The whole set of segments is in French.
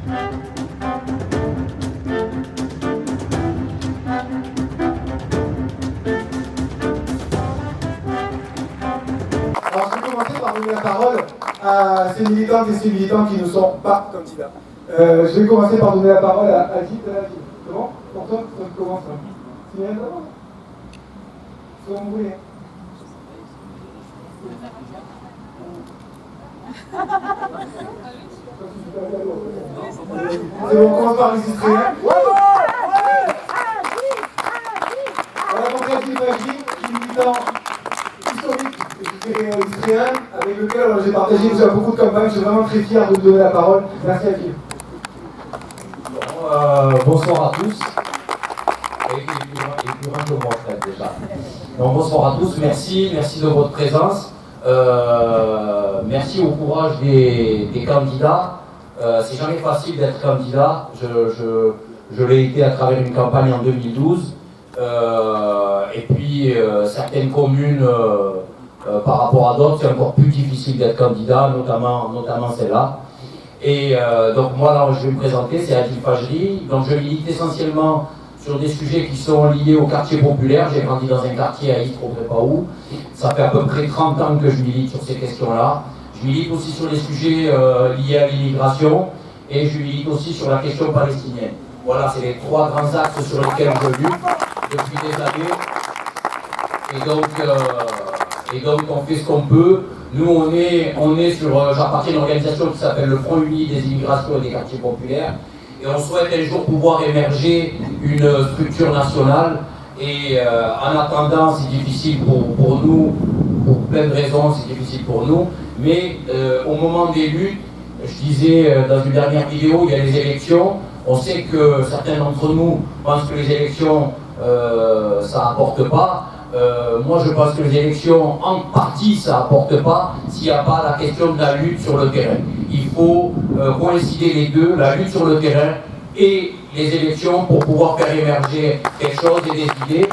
Alors, je vais commencer par donner la parole à ces militantes et ces militants qui ne sont pas candidats. Je vais commencer par donner la parole à Agit. Comment? Pour toi, ça commence. C'est bien d'abord. C'est comme vous voulez. C'est bon, on commence par les Israéliens. Voilà, donc Agit, militant historique israélien, avec lequel j'ai partagé déjà beaucoup de campagnes. Je suis vraiment très fier de vous donner la parole. Merci à Gilles. Bonsoir à tous. Et plus grand que moi, en fait, déjà. Donc, bonsoir à tous, merci de votre présence. Merci au courage des candidats. C'est jamais facile d'être candidat. Je l'ai été à travers une campagne en 2012. Et puis, certaines communes, par rapport à d'autres, c'est encore plus difficile d'être candidat, notamment celle-là. Et donc moi là je vais me présenter, c'est Adil Fajri. Donc je milite essentiellement sur des sujets qui sont liés au quartier populaire. J'ai grandi dans un quartier à Istres, au Grépahou. Ça fait à peu près 30 ans que je milite sur ces questions-là. Je milite aussi sur les sujets liés à l'immigration et je milite aussi sur la question palestinienne. Voilà, c'est les trois grands axes sur lesquels je lutte depuis des années. Et donc on fait ce qu'on peut. Nous, on est sur, j'appartiens à une organisation qui s'appelle le Front Uni des immigrations et des quartiers populaires. Et on souhaite un jour pouvoir émerger une structure nationale. Et en attendant, c'est difficile pour nous, pour plein de raisons, c'est difficile pour nous. Mais au moment des luttes, je disais dans une dernière vidéo, il y a les élections. On sait que certains d'entre nous pensent que les élections, ça n'apporte pas. Moi je pense que les élections en partie ça n'apporte pas s'il n'y a pas la question de la lutte sur le terrain. Il faut coïncider les deux, la lutte sur le terrain et les élections pour pouvoir faire émerger quelque chose et des idées.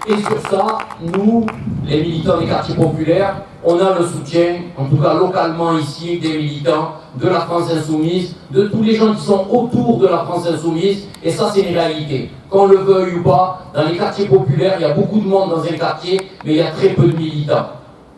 Et sur ça, nous, les militants des quartiers populaires, on a le soutien, en tout cas localement ici, des militants de la France Insoumise, de tous les gens qui sont autour de la France Insoumise, et ça c'est une réalité. Qu'on le veuille ou pas, dans les quartiers populaires, il y a beaucoup de monde dans un quartier, mais il y a très peu de militants.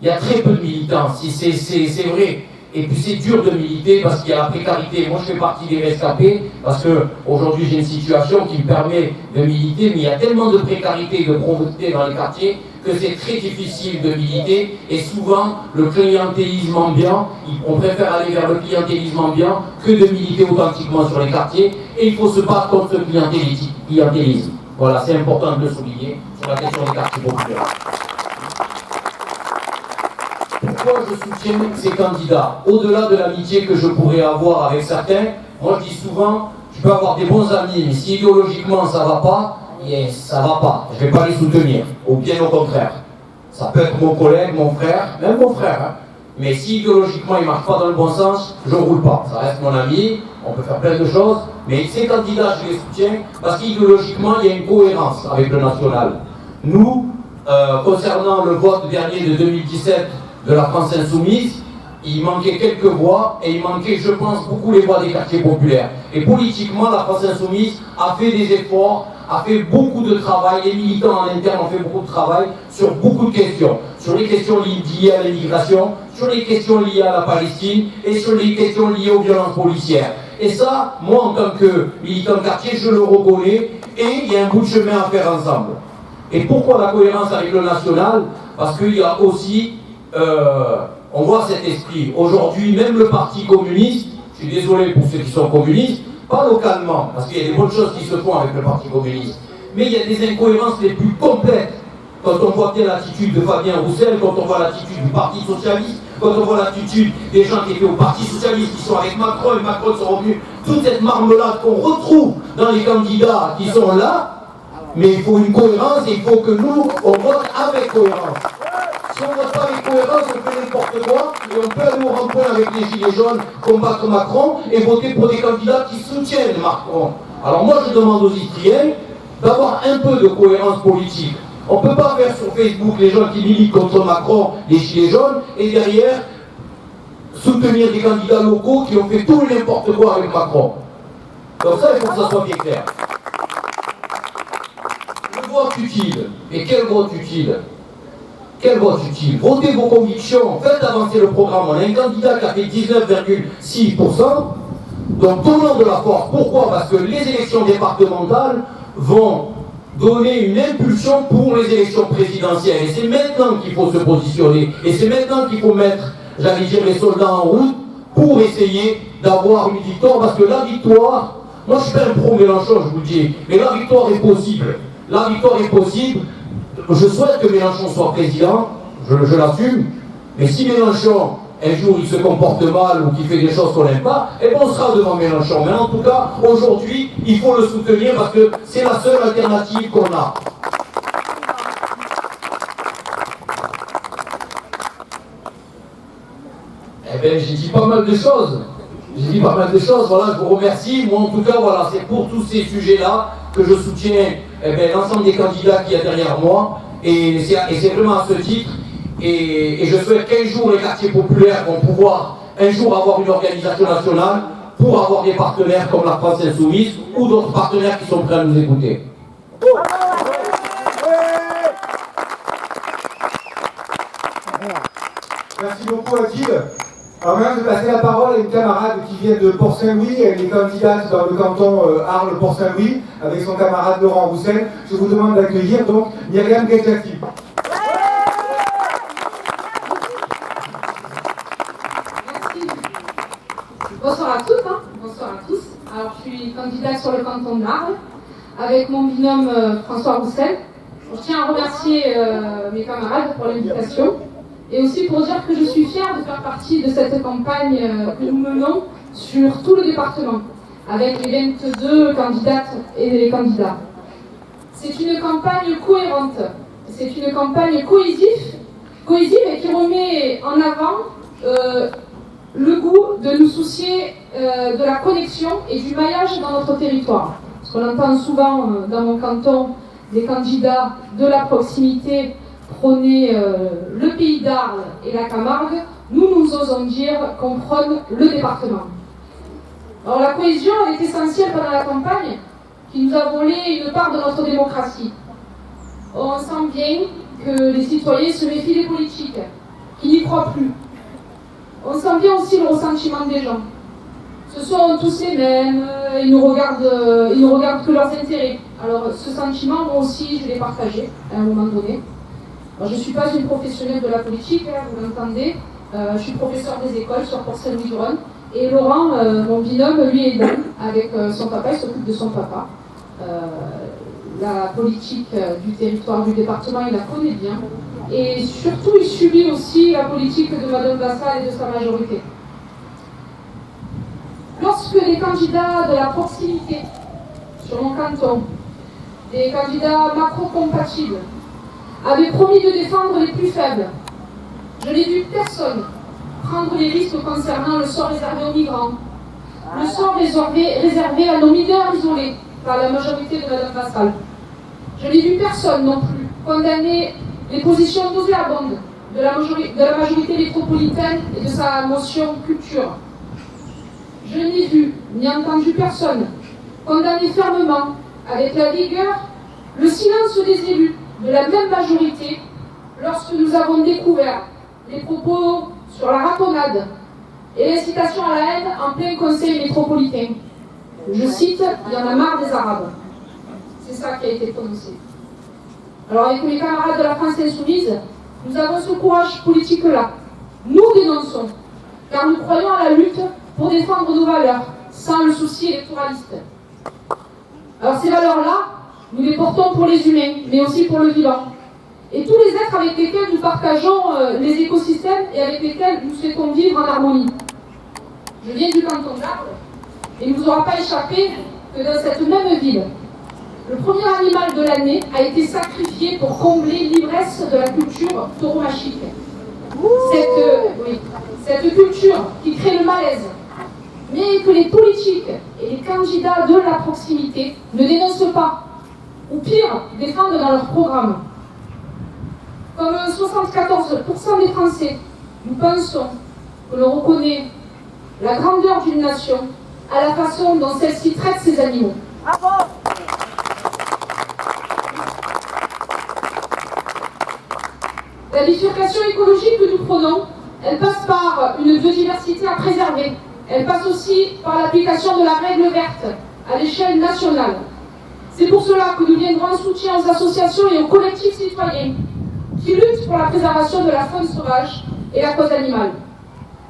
Il y a très peu de militants, c'est vrai. Et puis c'est dur de militer parce qu'il y a la précarité. Moi je fais partie des rescapés parce que aujourd'hui j'ai une situation qui me permet de militer, mais il y a tellement de précarité et de pauvreté dans les quartiers que c'est très difficile de militer. Et souvent le clientélisme ambiant, on préfère aller vers le clientélisme ambiant que de militer authentiquement sur les quartiers. Et il faut se battre contre ce clientélisme. Voilà, c'est important de le souligner sur la question des quartiers populaires. Pourquoi je soutiens ces candidats? Au-delà de l'amitié que je pourrais avoir avec certains, moi je dis souvent, je peux avoir des bons amis, mais si idéologiquement ça va pas, ça va pas, je vais pas les soutenir, ou bien au contraire. Ça peut être mon collègue, mon frère, même mon frère, hein. Mais si idéologiquement il marche pas dans le bon sens, je roule pas. Ça reste mon ami, on peut faire plein de choses, mais ces candidats je les soutiens parce qu'idéologiquement il y a une cohérence avec le national. Nous, concernant le vote dernier de 2017, de la France Insoumise, il manquait quelques voix et il manquait, je pense, beaucoup les voix des quartiers populaires. Et politiquement, la France Insoumise a fait des efforts, a fait beaucoup de travail, les militants en interne ont fait beaucoup de travail sur beaucoup de questions. Sur les questions liées à l'immigration, sur les questions liées à la Palestine et sur les questions liées aux violences policières. Et ça, moi en tant que militant de quartier, je le reconnais et il y a un bout de chemin à faire ensemble. Et pourquoi la cohérence avec le national? Parce qu'il y a aussi... on voit cet esprit. Aujourd'hui, même le Parti communiste, je suis désolé pour ceux qui sont communistes, pas localement, parce qu'il y a des bonnes choses qui se font avec le Parti communiste, mais il y a des incohérences les plus complètes. Quand on voit bien l'attitude de Fabien Roussel, quand on voit l'attitude du Parti socialiste, quand on voit l'attitude des gens qui étaient au Parti socialiste, qui sont avec Macron, et Macron sont revenus, toute cette marmelade qu'on retrouve dans les candidats qui sont là, mais il faut une cohérence et il faut que nous, on vote avec cohérence. Si on ne vote pas avec cohérence, on fait n'importe quoi et on peut aller au rond-point avec les gilets jaunes, combattre Macron et voter pour des candidats qui soutiennent Macron. Alors moi je demande aux Istriens d'avoir un peu de cohérence politique. On ne peut pas faire sur Facebook les gens qui militent contre Macron, les gilets jaunes, et derrière soutenir des candidats locaux qui ont fait tout et n'importe quoi avec Macron. Donc ça, il faut que ça soit bien clair. Le vote utile. Et quel vote utile? Quel vote utile? Votez vos convictions, faites avancer le programme. On a un candidat qui a fait 19,6%. Donc donnons de la force. Pourquoi? Parce que les élections départementales vont donner une impulsion pour les élections présidentielles. Et c'est maintenant qu'il faut se positionner. Et c'est maintenant qu'il faut mettre, j'allais dire, les soldats en route pour essayer d'avoir une victoire. Parce que la victoire, moi je suis pas un pro-Mélenchon, je vous le dis, mais la victoire est possible. La victoire est possible. Je souhaite que Mélenchon soit président, je l'assume, mais si Mélenchon, un jour, il se comporte mal ou qu'il fait des choses qu'on n'aime pas, eh bien on sera devant Mélenchon. Mais en tout cas, aujourd'hui, il faut le soutenir parce que c'est la seule alternative qu'on a. Eh bien, j'ai dit pas mal de choses. Voilà, je vous remercie. Moi, en tout cas, voilà, c'est pour tous ces sujets-là que je soutiens l'ensemble des candidats qu'il y a derrière moi. Et c'est vraiment à ce titre. Et je souhaite qu'un jour, les quartiers populaires vont pouvoir un jour avoir une organisation nationale pour avoir des partenaires comme la France Insoumise ou d'autres partenaires qui sont prêts à nous écouter. Merci beaucoup, Adil. Alors maintenant, je vais passer la parole à une camarade qui vient de Port-Saint-Louis. Elle est candidate dans le canton Arles-Port-Saint-Louis avec son camarade Laurent Roussel. Je vous demande d'accueillir donc Myriam Gaïtaki. Merci. Bonsoir à toutes, bonsoir à tous. Alors, je suis candidate sur le canton d'Arles avec mon binôme François Roussel. Je tiens à remercier mes camarades pour l'invitation. Et aussi pour dire que je suis fière de faire partie de cette campagne que nous menons sur tout le département, avec les 22 candidates et les candidats. C'est une campagne cohérente, c'est une campagne cohésive et qui remet en avant le goût de nous soucier de la connexion et du maillage dans notre territoire. Parce qu'on entend souvent dans mon canton des candidats de la proximité prôner le pays d'Arles et la Camargue, nous osons dire qu'on prône le département. Alors la cohésion est essentielle pendant la campagne qui nous a volé une part de notre démocratie. On sent bien que les citoyens se méfient des politiques, qui n'y croient plus. On sent bien aussi le ressentiment des gens. Ce sont tous les mêmes, ils ne regardent que leurs intérêts. Alors ce sentiment, moi aussi, je l'ai partagé à un moment donné. Alors, je ne suis pas une professionnelle de la politique, vous l'entendez. Je suis professeur des écoles sur Port-Saint-Louis-du-Rhône. Et Laurent, mon binôme, lui est là avec son papa, il s'occupe de son papa. La politique du territoire, du département, il la connaît bien. Et surtout, il subit aussi la politique de Mme Vassal et de sa majorité. Lorsque les candidats de la proximité sur mon canton, des candidats macro-compatibles, avait promis de défendre les plus faibles. Je n'ai vu personne prendre les risques concernant le sort réservé aux migrants, le sort réservé à nos mineurs isolés par la majorité de Mme Vassal. Je n'ai vu personne non plus condamner les positions nauséabondes de la majorité métropolitaine et de sa motion culture. Je n'ai vu ni entendu personne condamner fermement, avec la vigueur, le silence des élus de la même majorité lorsque nous avons découvert les propos sur la ratonnade et l'incitation à la haine en plein conseil métropolitain. Je cite, il y en a marre des Arabes. C'est ça qui a été prononcé. Alors avec mes camarades de la France Insoumise, nous avons ce courage politique-là. Nous dénonçons, car nous croyons à la lutte pour défendre nos valeurs, sans le souci électoraliste. Alors ces valeurs-là, nous les portons pour les humains, mais aussi pour le vivant. Et tous les êtres avec lesquels nous partageons les écosystèmes et avec lesquels nous souhaitons vivre en harmonie. Je viens du canton d'Arles, et il ne vous aura pas échappé que dans cette même ville, le premier animal de l'année a été sacrifié pour combler l'ivresse de la culture tauromachique. Cette culture qui crée le malaise, mais que les politiques et les candidats de la proximité ne dénoncent pas, ou pire, défendent dans leur programme. Comme 74% des Français, nous pensons que l'on reconnaît la grandeur d'une nation à la façon dont celle-ci traite ses animaux. Bravo. La bifurcation écologique que nous prenons, elle passe par une biodiversité à préserver. Elle passe aussi par l'application de la règle verte à l'échelle nationale. C'est pour cela que nous viendrons en soutien aux associations et aux collectifs citoyens qui luttent pour la préservation de la faune sauvage et la cause animale.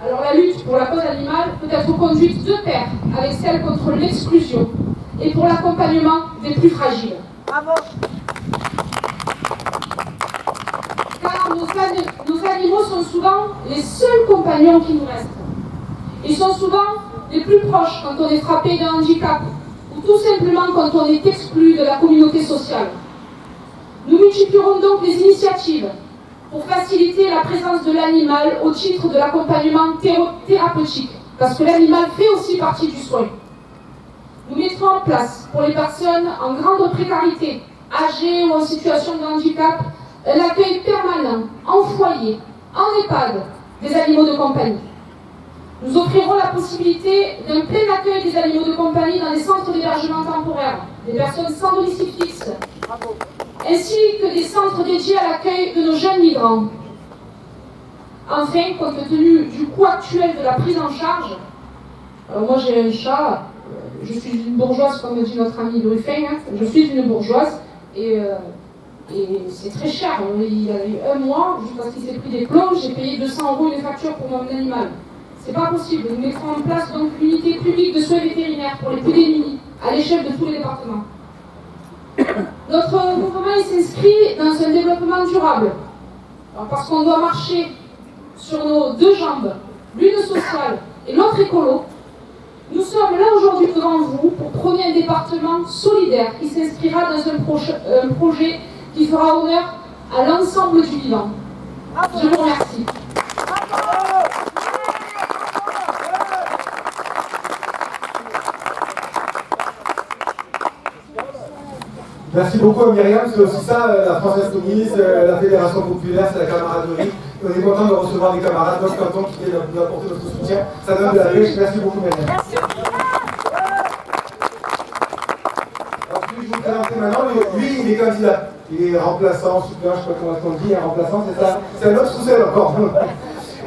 Alors la lutte pour la cause animale peut être conduite de pair avec celle contre l'exclusion et pour l'accompagnement des plus fragiles. Bravo. Car nos animaux sont souvent les seuls compagnons qui nous restent. Ils sont souvent les plus proches quand on est frappé d'un handicap ou tout simplement quand on est exclu de la communauté sociale. Nous multiplierons donc les initiatives pour faciliter la présence de l'animal au titre de l'accompagnement thérapeutique, parce que l'animal fait aussi partie du soin. Nous mettrons en place pour les personnes en grande précarité, âgées ou en situation de handicap, un accueil permanent, en foyer, en EHPAD, des animaux de compagnie. Nous offrirons la possibilité d'un plein accueil des animaux de compagnie dans les centres d'hébergement temporaire, des personnes sans domicile fixe, ainsi que des centres dédiés à l'accueil de nos jeunes migrants. Enfin, compte tenu du coût actuel de la prise en charge, alors moi j'ai un chat, je suis une bourgeoise comme dit notre ami de Ruffin, je suis une bourgeoise et c'est très cher. Il y a eu un mois, juste parce qu'il s'est pris des plombs, j'ai payé 200 € une facture pour mon animal. C'est pas possible. Nous mettrons en place donc une unité publique de soins vétérinaires pour les plus démunis à l'échelle de tous les départements. Notre mouvement s'inscrit dans un développement durable. Alors, parce qu'on doit marcher sur nos deux jambes, l'une sociale et l'autre écolo, nous sommes là aujourd'hui devant vous pour prôner un département solidaire qui s'inscrira dans un projet qui fera honneur à l'ensemble du vivant. Je vous remercie. Merci beaucoup à Myriam, c'est aussi ça, la France Insoumise, la Fédération Populaire, c'est la camaraderie. On est content de recevoir des camarades d'autres cantons qui viennent nous apporter notre soutien. Ça donne de la pêche. Merci beaucoup Myriam. Merci. Alors, je vais vous présenter maintenant, lui il est candidat. Il est remplaçant, suppléant, je ne sais pas comment on dit, un remplaçant, c'est ça. C'est un autre sous-celle encore.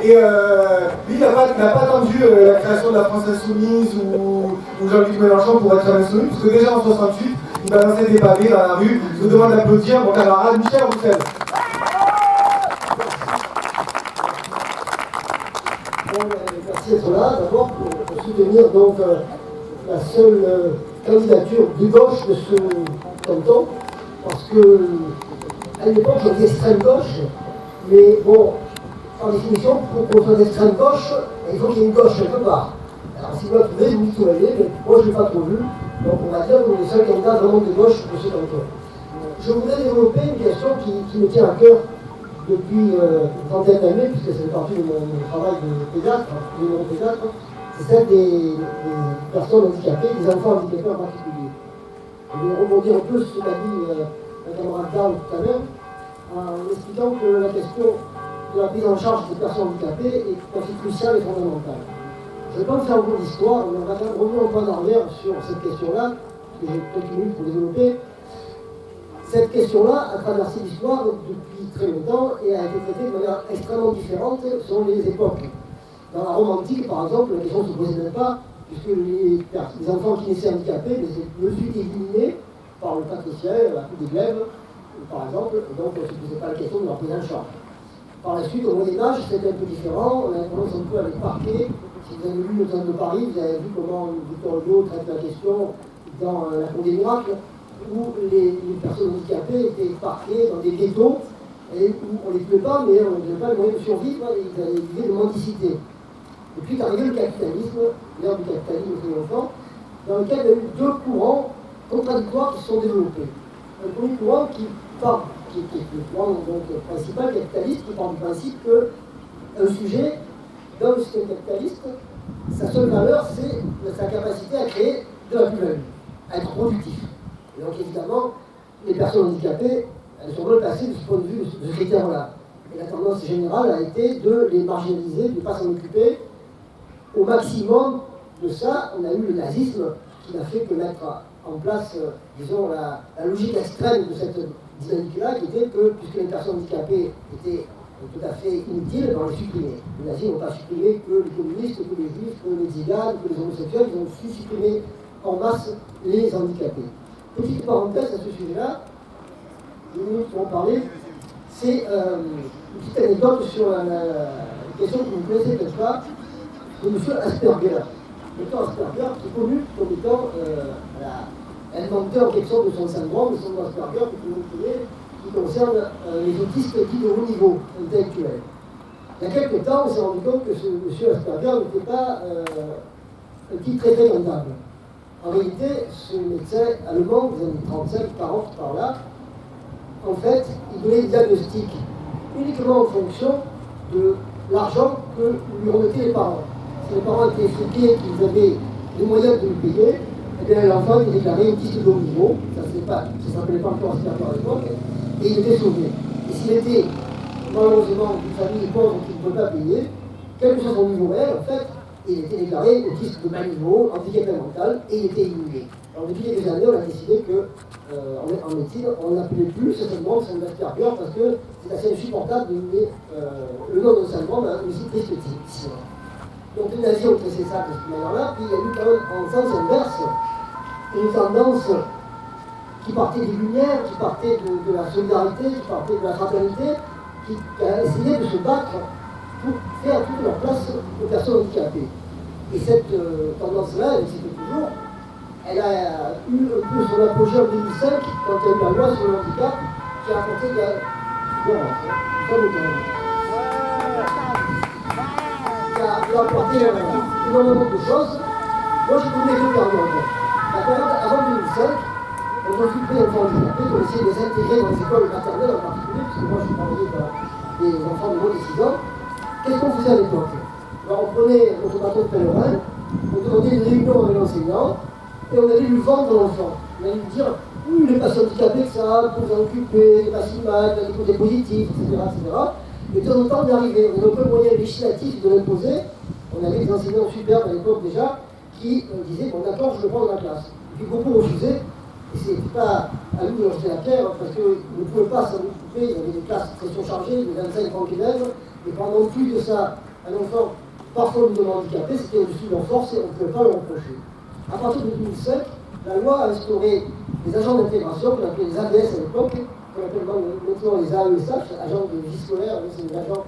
Et lui, il n'a pas attendu la création de la France Insoumise ou Jean-Luc Mélenchon pour être insoumis, parce que déjà en 68, il balançait des pavés dans la rue. Je vous demande d'applaudir mon camarade Michel Roussel. Merci d'être là, d'abord pour soutenir donc la seule candidature de gauche de ce canton, parce que à l'époque j'étais extrême gauche, mais bon, par définition, pour qu'on soit d'extrême gauche, il faut qu'il y ait une gauche quelque part. Alors si vous la trouvez, vous me trouvez, mais moi je ne l'ai pas trop vu, donc on va dire que les seuls candidats vraiment de gauche de ce canton. Je voudrais développer une question qui me tient à cœur depuis une trentaine d'années, puisque c'est partie de mon travail de pédiatre, de neuropédiatre, c'est celle des personnes handicapées, des enfants handicapés en particulier. Je vais rebondir un peu sur ce qu'a dit la camarade Dahl tout à l'heure, en expliquant que la question de la prise en charge des personnes handicapées est tout à fait cruciale et fondamentale. Je ne vais pas me faire un cours d'histoire, mais on va revenir un peu en arrière sur cette question-là, parce que j'ai quelques minutes pour développer. Cette question-là a traversé l'histoire depuis très longtemps et a été traitée de manière extrêmement différente selon les époques. Dans la Rome antique, par exemple, la question ne se posait même pas, puisque les enfants qui naissaient handicapés ne furent éliminés par le patricien, la coupe des glaives, par exemple, et donc on ne se posait pas la question de leur prise en charge. Par la suite, au Moyen-Âge, c'était un peu différent, on a tendance un peu à les parquer. Si vous avez lu Notre-Dame de Paris, vous avez vu comment Victor Hugo traite la question dans La Cour des Miracles, où les personnes handicapées étaient parquées dans des ghettos, et où on ne les tuait pas, mais on n'avait pas le moyen de survivre, et ils avaient vivé de mendicité. Et puis est arrivé le capitalisme, l'ère du capitalisme très longtemps, dans lequel il y a eu deux courants contradictoires qui se sont développés. Un premier courant qui est le courant donc, principal capitaliste, qui part du principe qu'un sujet, dans le système capitaliste, sa seule valeur, c'est sa capacité à créer de la plus-value, à être productif. Et donc évidemment, les personnes handicapées, elles sont mal placées de ce point de vue, de ce critère-là. Et la tendance générale a été de les marginaliser, de ne pas s'en occuper, au maximum de ça, on a eu le nazisme qui n'a fait que mettre en place, disons, la logique extrême de cette dynamique-là, qui était que, puisque les personnes handicapées étaient tout à fait inutiles, on les supprimait. Les nazis n'ont pas supprimé que les communistes, que les juifs, que les ziganes, que les homosexuels, ils ont su supprimer en masse les handicapés. Petite parenthèse à ce sujet-là, nous allons parler, c'est une petite anecdote sur la question que vous connaissez peut-être pas, de M. Asperger. M. Asperger, qui est connu comme étant l'inventeur en quelque sorte de son syndrome, le syndrome Asperger, que tout le monde connaît, qui concerne les autistes dits de haut niveau intellectuel. Il y a quelques temps, on s'est rendu compte que ce M. Asperger n'était pas un type très fréquentable. En réalité, ce médecin allemand des années 35, 40, par là, en fait, il donnait des diagnostics uniquement en fonction de l'argent que lui remettaient les parents. Si les parents étaient frustrés qu'ils avaient les moyens de lui payer, eh bien l'enfant était déclaré autiste de haut niveau, ça ne s'appelait pas encore Asperger à l'époque, et il était sauvé. Et s'il était malheureusement d'une famille pauvre qui ne pouvait pas payer, quel que soit son niveau réel, en fait, il était déclaré autiste de bas niveau, handicapé mental, et il était éliminé. Alors depuis quelques années, on a décidé que, en médecine, on n'appelait plus ce syndrome Asperger parce que c'est assez insupportable de donner le nom d'un syndrome à un aussi triste titre. Donc les nazis ont tracé ça de cette manière-là, puis il y a eu quand même en sens inverse une tendance qui partait des Lumières, qui partait de la solidarité, qui partait de la fraternité, qui a essayé de se battre pour faire toute leur place aux personnes handicapées. Et cette tendance-là, elle existe toujours. Elle a eu un peu son apogée en 2005, quand il y a eu la loi sur le handicap, qui a apporté énormément de choses. Moi, j'ai trouvé deux périodes. La période avant 2005, on s'occupait d'enfants handicapés, on essayait de les intégrer dans les écoles maternelles en particulier, parce que moi, je suis travaillé dans des enfants de moins de 6 ans. Qu'est-ce qu'on faisait à l'époque? Alors, on prenait notre bateau de pèlerin, on demandait une réunion avec l'enseignant, et on allait lui vendre l'enfant. On allait lui dire, il n'est pas si handicapé que ça, pour vous en occuper, il n'est pas si mal, il a des côtés positifs, etc., etc. Et de temps en temps, on y arrivait. On avait un peu le moyen législatif de l'imposer. On avait des enseignants superbes à l'époque déjà, qui disaient, bon d'accord, je le prends dans la classe. Et puis beaucoup refusaient, et ce n'était pas à nous de leur jeter la pierre, parce qu'ils ne pouvaient pas s'en occuper, il y avait des classes très surchargées, de 25-30 élèves, et pendant plus de ça, un enfant parfois nous handicapé, c'était au-dessus de leur force et on ne pouvait pas le reprocher. À partir de 2005, la loi a instauré des agents d'intégration, qu'on appelait les ADS à l'époque, qu'on appelle maintenant les AESH, agents de vie scolaire, c'est des agents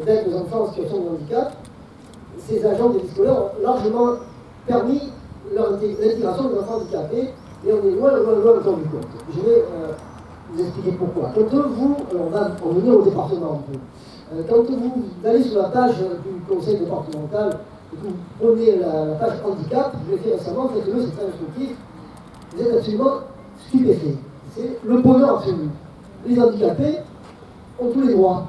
d'aide aux enfants en situation de handicap. Ces agents de vie scolaire ont largement permis l'intégration des enfants handicapés, et on est loin encore du compte. Je vais vous expliquer pourquoi. Quand vous, alors on va en venir au département un peu. Quand vous allez sur la page du conseil départemental et que vous prenez la page handicap, je l'ai fait récemment, faites-le, c'est très instructif, vous êtes absolument stupéfait. C'est le bonheur absolu. Les handicapés ont tous les droits.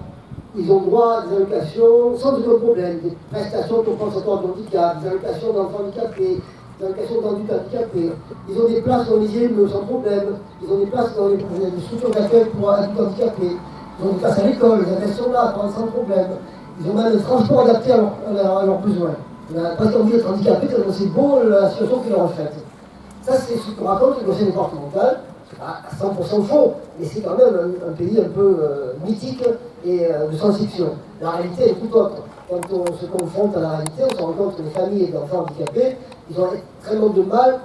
Ils ont droit à des allocations sans aucun problème, des prestations compensatoires de handicap, des allocations d'enfants handicapés, des allocations d'adultes handicapés. Ils ont des places dans les IME sans problème. Ils ont des places dans les structures d'accueil pour adultes handicapés. Ils ont des places à l'école, les adresses sont là, sans problème. Ils ont même des transports adaptés à leurs besoins. On n'a pas envie d'être handicapé, tellement c'est beau la situation qu'ils leur ont faite. Ça, c'est ce que raconte le conseil départemental. C'est pas à 100% faux, mais c'est quand même un pays un peu mythique et de science-fiction. La réalité est tout autre. Quand on se confronte à la réalité, on se rend compte que les familles d'enfants handicapés, ils ont extrêmement de mal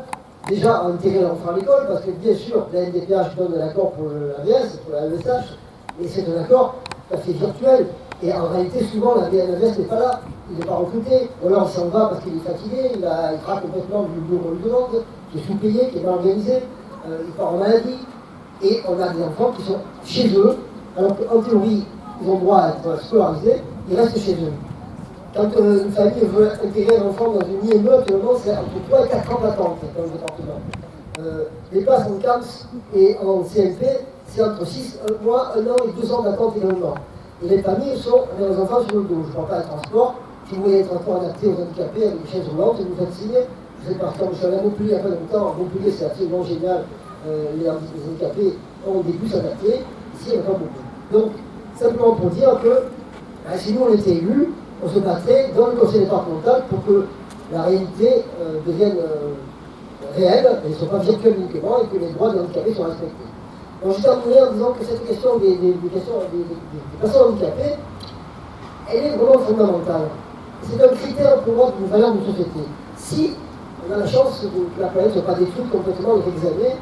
déjà à intégrer l'enfant à l'école, parce que bien sûr, la NDPH donne un accord pour l'AVS, pour la LSH, et c'est un accord tout à fait virtuel. Et en réalité, souvent, la BNAVS n'est pas là, il n'est pas recruté, ou alors il s'en va parce qu'il est fatigué, il craque complètement du bureau de demande, qui est sous-payé, qui est mal organisé, il part en maladie, et on a des enfants qui sont chez eux, alors qu'en théorie, ils ont droit à être scolarisés, ils restent chez eux. Quand une famille veut intégrer un enfant dans une IME, actuellement, c'est entre 3 et 4 ans d'attente dans le département. Les places en CAMS et en CLP, c'est entre 6 mois, 1 an et 2 ans d'attente également. Et les familles sont avec les enfants sur le dos. Je ne parle pas de transport. Si vous voulez des transports adaptés aux handicapés avec des chaises roulantes, vous faites signe. Je sais pas, quand je suis allé à Montpellier il n'y a pas longtemps, à Montpellier c'est absolument génial. Les handicapés ont des bus adaptés. Ici, il n'y en a pas beaucoup. Donc, simplement pour dire que si nous on était élus, on se battrait dans le conseil départemental pour que la réalité devienne réelle, et ne soit pas virtuelle uniquement, et que les droits des handicapés soient respectés. Donc je terminerai en disant que cette question des personnes handicapées, elle est vraiment fondamentale. C'est un critère pour moi d'une valeur d'une société. Si on a la chance que la planète ne soit pas détruite complètement dans quelques années,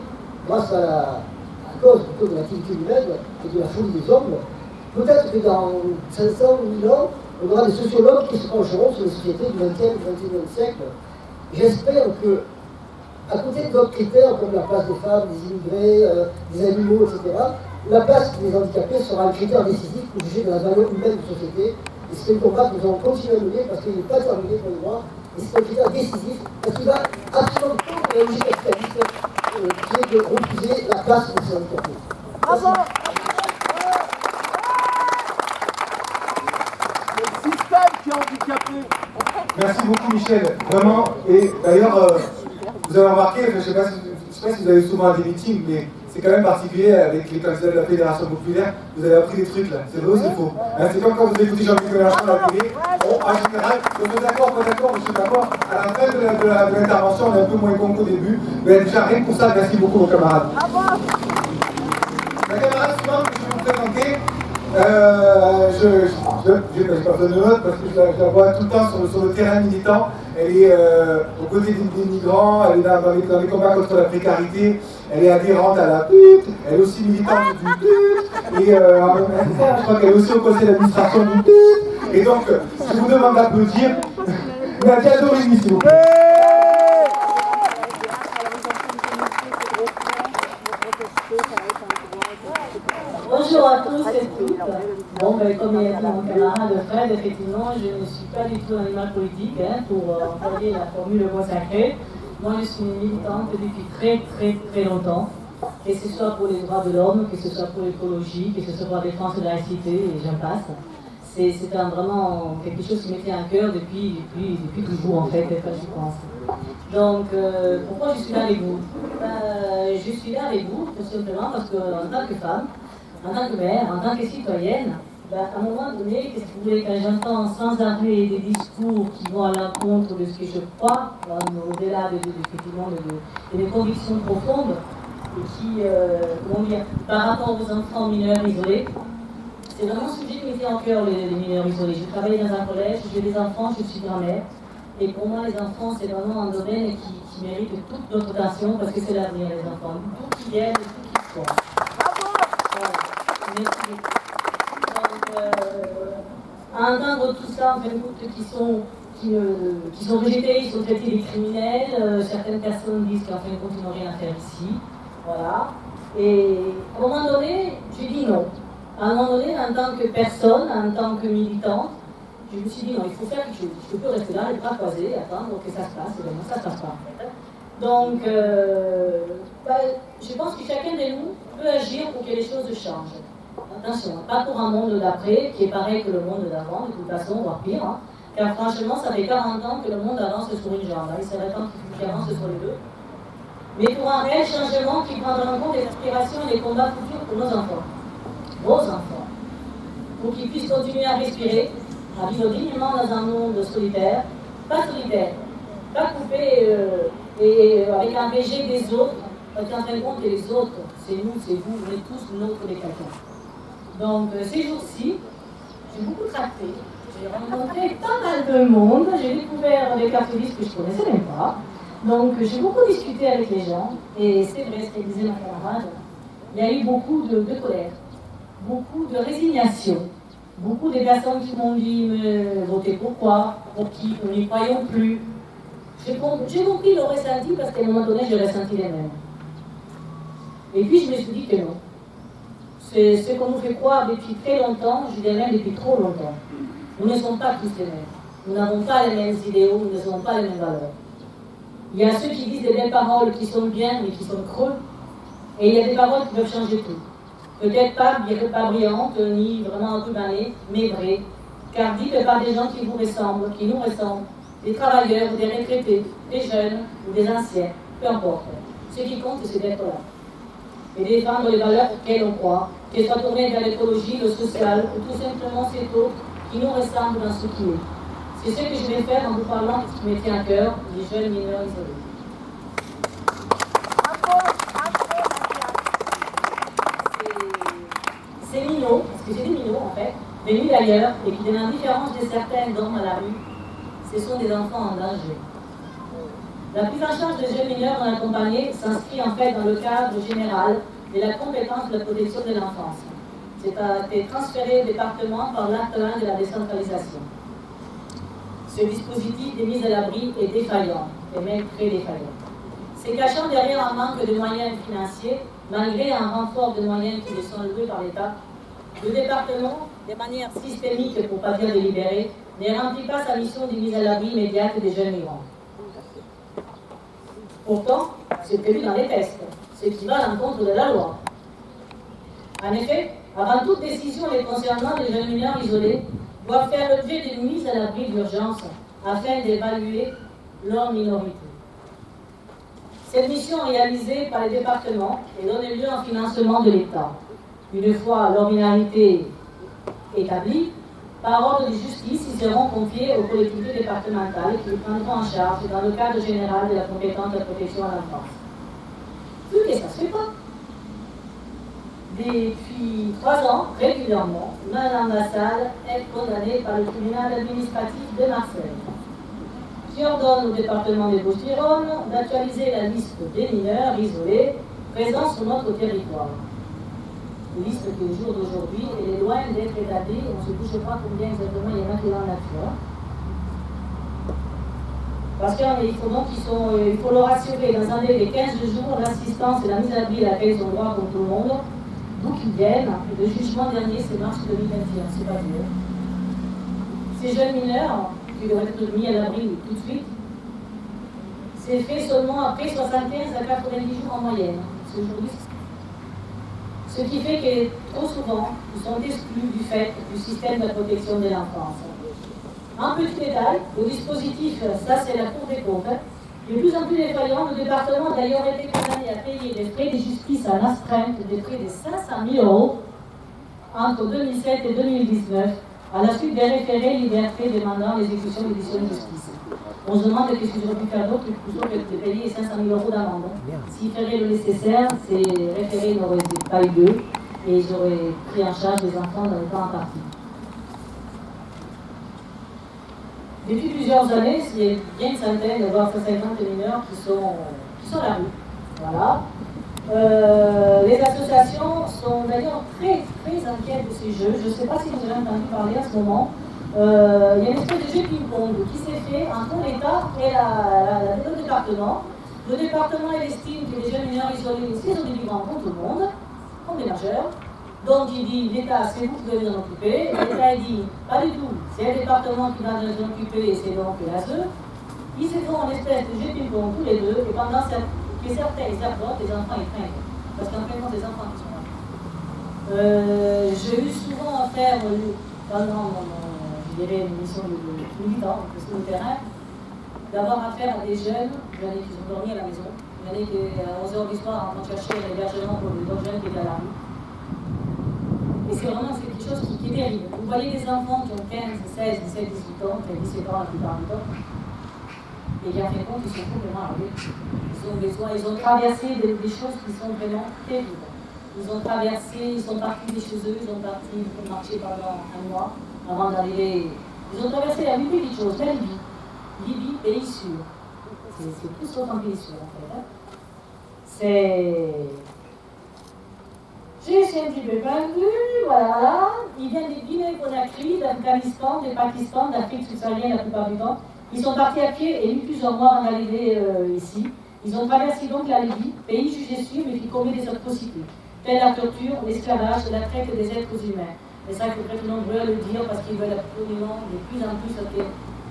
grâce à cause plutôt de l'activité humaine et de la folie des hommes, peut-être que dans 500 ou 1000 ans, on aura des sociologues qui se pencheront sur les sociétés du XXe et du XXIe siècle. J'espère que, à côté d'autres critères comme la place des femmes, des immigrés, des animaux, etc., la place des handicapés sera un critère décisif pour juger de la valeur humaine de société. Et c'est un combat que nous allons continuer à mener parce qu'il n'est pas terminé pour les droits. Et c'est un critère décisif parce qu'il va absolument contre la logique capitaliste qui est de refuser la place de ces handicapés. Bravo! Le système qui est handicapé. Merci beaucoup Michel, vraiment. Et d'ailleurs, vous avez remarqué, je ne sais pas si vous avez souvent à des meetings, mais c'est quand même particulier avec les candidats de la Fédération populaire, vous avez appris des trucs là, c'est vrai ou c'est faux? C'est comme quand vous écoutez Jean-Luc Mélenchon à la télé, bon, en général, on est d'accord, pas d'accord, je suis d'accord, à la fin de l'intervention, on est un peu moins con qu'au début, mais déjà rien que pour ça, merci beaucoup aux camarades. La camarade suivante que je vais vous présenter, je n'ai pas besoin de notes parce que je la vois tout le temps sur le terrain militant. Elle est aux côtés des migrants, elle est dans les combats contre la précarité, elle est adhérente à la PUT, elle est aussi militante du PUT, et je crois qu'elle est aussi au conseil d'administration du PUT. Et donc, je vous demande d'applaudir Nadia Dorimi, s'il vous plaît. Bonjour à tous et toutes. Bon, comme il a dit mon camarade Fred, effectivement, je ne suis pas du tout un animal politique, pour employer la formule consacrée. Moi, je suis une militante depuis très longtemps, que ce soit pour les droits de l'homme, que ce soit pour l'écologie, que ce soit pour la défense de la laïcité, et j'en passe. C'est vraiment quelque chose qui me tient à cœur depuis toujours, en fait, quand j'y pense. Donc, pourquoi je suis là avec vous? Je suis là avec vous, tout simplement, parce qu'en tant que femme, en tant que mère, en tant que citoyenne, à un moment donné, qu'est-ce que vous voulez, quand j'entends sans arrêt des discours qui vont à l'encontre de ce que je crois, au-delà de mes convictions profondes, et qui, par rapport aux enfants mineurs isolés, c'est vraiment un sujet qui me tient en cœur, les mineurs isolés. Je travaille dans un collège, j'ai des enfants, je suis grand-mère, et pour moi, les enfants, c'est vraiment un domaine qui mérite toute notre attention, parce que c'est l'avenir, les enfants. Tout qui viennent, tout qui soient. Merci. Donc, à entendre tout ça, en fin de compte, qui sont rejetés, ils sont traités des criminels, certaines personnes disent qu'en fin de compte, ils n'ont rien à faire ici. Voilà. Et à un moment donné, j'ai dit non. À un moment donné, en tant que personne, en tant que militante, je me suis dit non, il faut faire quelque chose. Je peux rester là, les bras croisés, attendre que ça se passe, et vraiment, ça ne se passe pas. Donc, je pense que chacun de nous peut agir pour que les choses changent. Attention, pas pour un monde d'après qui est pareil que le monde d'avant, de toute façon, voire pire. Car franchement, ça fait 40 ans que le monde avance sur une jambe. Il serait temps qu'il avance sur les deux. Mais pour un réel changement qui prendra en compte les aspirations et les combats futurs pour nos enfants. Vos enfants. Pour qu'ils puissent continuer à respirer, à vivre dignement dans un monde solitaire. Pas coupé et avec un rejet des autres. Parce qu'en fin de compte, les autres, c'est nous, c'est vous, on est tous nôtres des quelqu'un. Donc, ces jours-ci, j'ai beaucoup tracté. J'ai rencontré pas mal de monde. J'ai découvert des cartouristes que je ne connaissais même pas. Donc, j'ai beaucoup discuté avec les gens. Et c'est vrai, ce que disait ma camarade, il y a eu beaucoup de colère, beaucoup de résignation. Beaucoup de personnes qui m'ont dit, mais votez pourquoi? Pour qui? Nous n'y croyons plus. J'ai compris le ressenti parce qu'à un moment donné, j'ai ressenti les mêmes. Et puis, je me suis dit que non. C'est ce qu'on nous fait croire depuis très longtemps, je dirais même depuis trop longtemps. Nous ne sommes pas tous les mêmes. Nous n'avons pas les mêmes idéaux, nous ne sommes pas les mêmes valeurs. Il y a ceux qui disent des belles paroles qui sont bien, mais qui sont creux. Et il y a des paroles qui peuvent changer tout. Peut-être pas brillantes, ni vraiment rubanées, mais vraies. Car dites par des gens qui vous ressemblent, qui nous ressemblent. Des travailleurs, des retraités, des jeunes ou des anciens, peu importe. Ce qui compte, c'est d'être là. Et défendre les valeurs auxquelles on croit, qu'elles soient tournées vers l'écologie, le social, ou tout simplement cet autre qui nous ressemble dans ce qui est. C'est ce que je vais faire en vous parlant de ce qui me tient à cœur, les jeunes mineurs isolés. Ces minots, parce que c'est des minots en fait, venus d'ailleurs et qui, de la différence de certains dorment à la rue, ce sont des enfants en danger. La prise en charge des jeunes mineurs non accompagnés s'inscrit en fait dans le cadre général de la compétence de la protection de l'enfance. C'est transféré au département par l'acte 1 de la décentralisation. Ce dispositif de mise à l'abri est défaillant, et même très défaillant. Se cachant derrière un manque de moyens financiers, malgré un renfort de moyens qui les sont loués par l'État, le département, de manière systémique pour ne pas dire délibérée, ne remplit pas sa mission de mise à l'abri immédiate des jeunes migrants. Pourtant, c'est prévu dans les textes, ce qui va à l'encontre de la loi. En effet, avant toute décision les concernant, les jeunes mineurs isolés doivent faire l'objet d'une mise à l'abri d'urgence afin d'évaluer leur minorité. Cette mission est réalisée par les départements et donne lieu au financement de l'État. Une fois leur minorité établie, par ordre de justice, ils seront confiés aux collectivités départementales qui les prendront en charge dans le cadre général de la compétence de protection à l'enfance. Vu que ça ne se fait pas. Depuis 3 ans, régulièrement, Madame Vassal est condamnée par le tribunal administratif de Marseille, qui ordonne au département des Bouches-du-Rhône d'actualiser la liste des mineurs isolés présents sur notre territoire. Une liste qui, au jour d'aujourd'hui, est loin d'être établie. On ne se touche pas combien exactement il y en a qui dans la nature. Parce qu'il faut leur assurer dans un délai de 15 jours l'assistance et la mise à l'abri à laquelle ils ont droit comme tout le monde, d'où qu'ils viennent. Et le jugement dernier, c'est mars 2021, c'est pas dur. Ces jeunes mineurs, qui devraient être mis à l'abri tout de suite, c'est fait seulement après 75 à 90 jours en moyenne. C'est aujourd'hui. Ce qui fait que trop souvent, ils sont exclus du fait du système de protection de l'enfance. Un petit détail, le dispositif, ça c'est la Cour des comptes, de plus en plus défaillant. Le département a d'ailleurs été condamné à payer des frais de justice en astreinte de près de 500 000 € entre 2007 et 2019, à la suite des référés liberté demandant l'exécution de décisions de justice. On se demande qu'est-ce qu'ils auraient pu faire d'autre plutôt que de payer 500 000 € d'amende. S'ils feraient le nécessaire, ces référés n'auraient pas eu lieu et ils auraient pris en charge les enfants dans le temps imparti. Depuis plusieurs années, il y a bien une centaine, voire 50 mineurs qui sont à la rue. Voilà. Les associations sont d'ailleurs très, très inquiètes de ces jeux. Je ne sais pas si vous avez entendu parler à ce moment. Il y a une espèce de jeu ping-pong qui s'est fait entre l'État et le département. Le département estime que les jeunes mineurs isolés, c'est des migrants comme tout le monde, comme des majeurs. Donc il dit, l'État, c'est vous qui devez en occuper. L'État dit, pas du tout, c'est le département qui va en occuper et c'est donc l'ASE. Ils se font une espèce de jeu ping-pong tous les deux et pendant que certains abordent, les enfants ils craignent. Parce qu'en fait, c'est des enfants qui sont là. J'ai eu souvent affaire, pendant une mission de militant, sur le terrain, d'avoir affaire à des jeunes, il y en a qui ont dormi à la maison, il y en a qui, à 11h du soir, en train de chercher l'hébergement pour les autres jeunes qui étaient à la rue. Et c'est vraiment quelque chose qui est terrible. Vous voyez des enfants qui ont 15, 16, 17, 18 ans, qui ont 17 ans la plupart du temps, et qui en fin de compte, ils sont complètement arrivés. Ils ont traversé des choses qui sont vraiment terribles. Ils ont traversé, ils sont partis de chez eux, ils ont parti pour marcher pendant un mois avant d'arriver. Ils ont traversé la plus petite chose, la Libye. Libye, pays sûr. C'est tout sauf un pays sûr en fait. Hein. Je suis un petit peu perdu, voilà. Ils viennent de Guinée-Conakry, d'Afghanistan, du Pakistan, d'Afrique subsaharienne la plupart du temps. Ils sont partis à pied et mis plusieurs mois avant d'arriver ici. Ils ont traversé donc la Libye, pays jugé sûr mais qui commet des atrocités, telles la torture, l'esclavage, la traite des êtres humains. Et ça, il faudrait être nombreux à le dire parce qu'ils veulent absolument de plus en plus,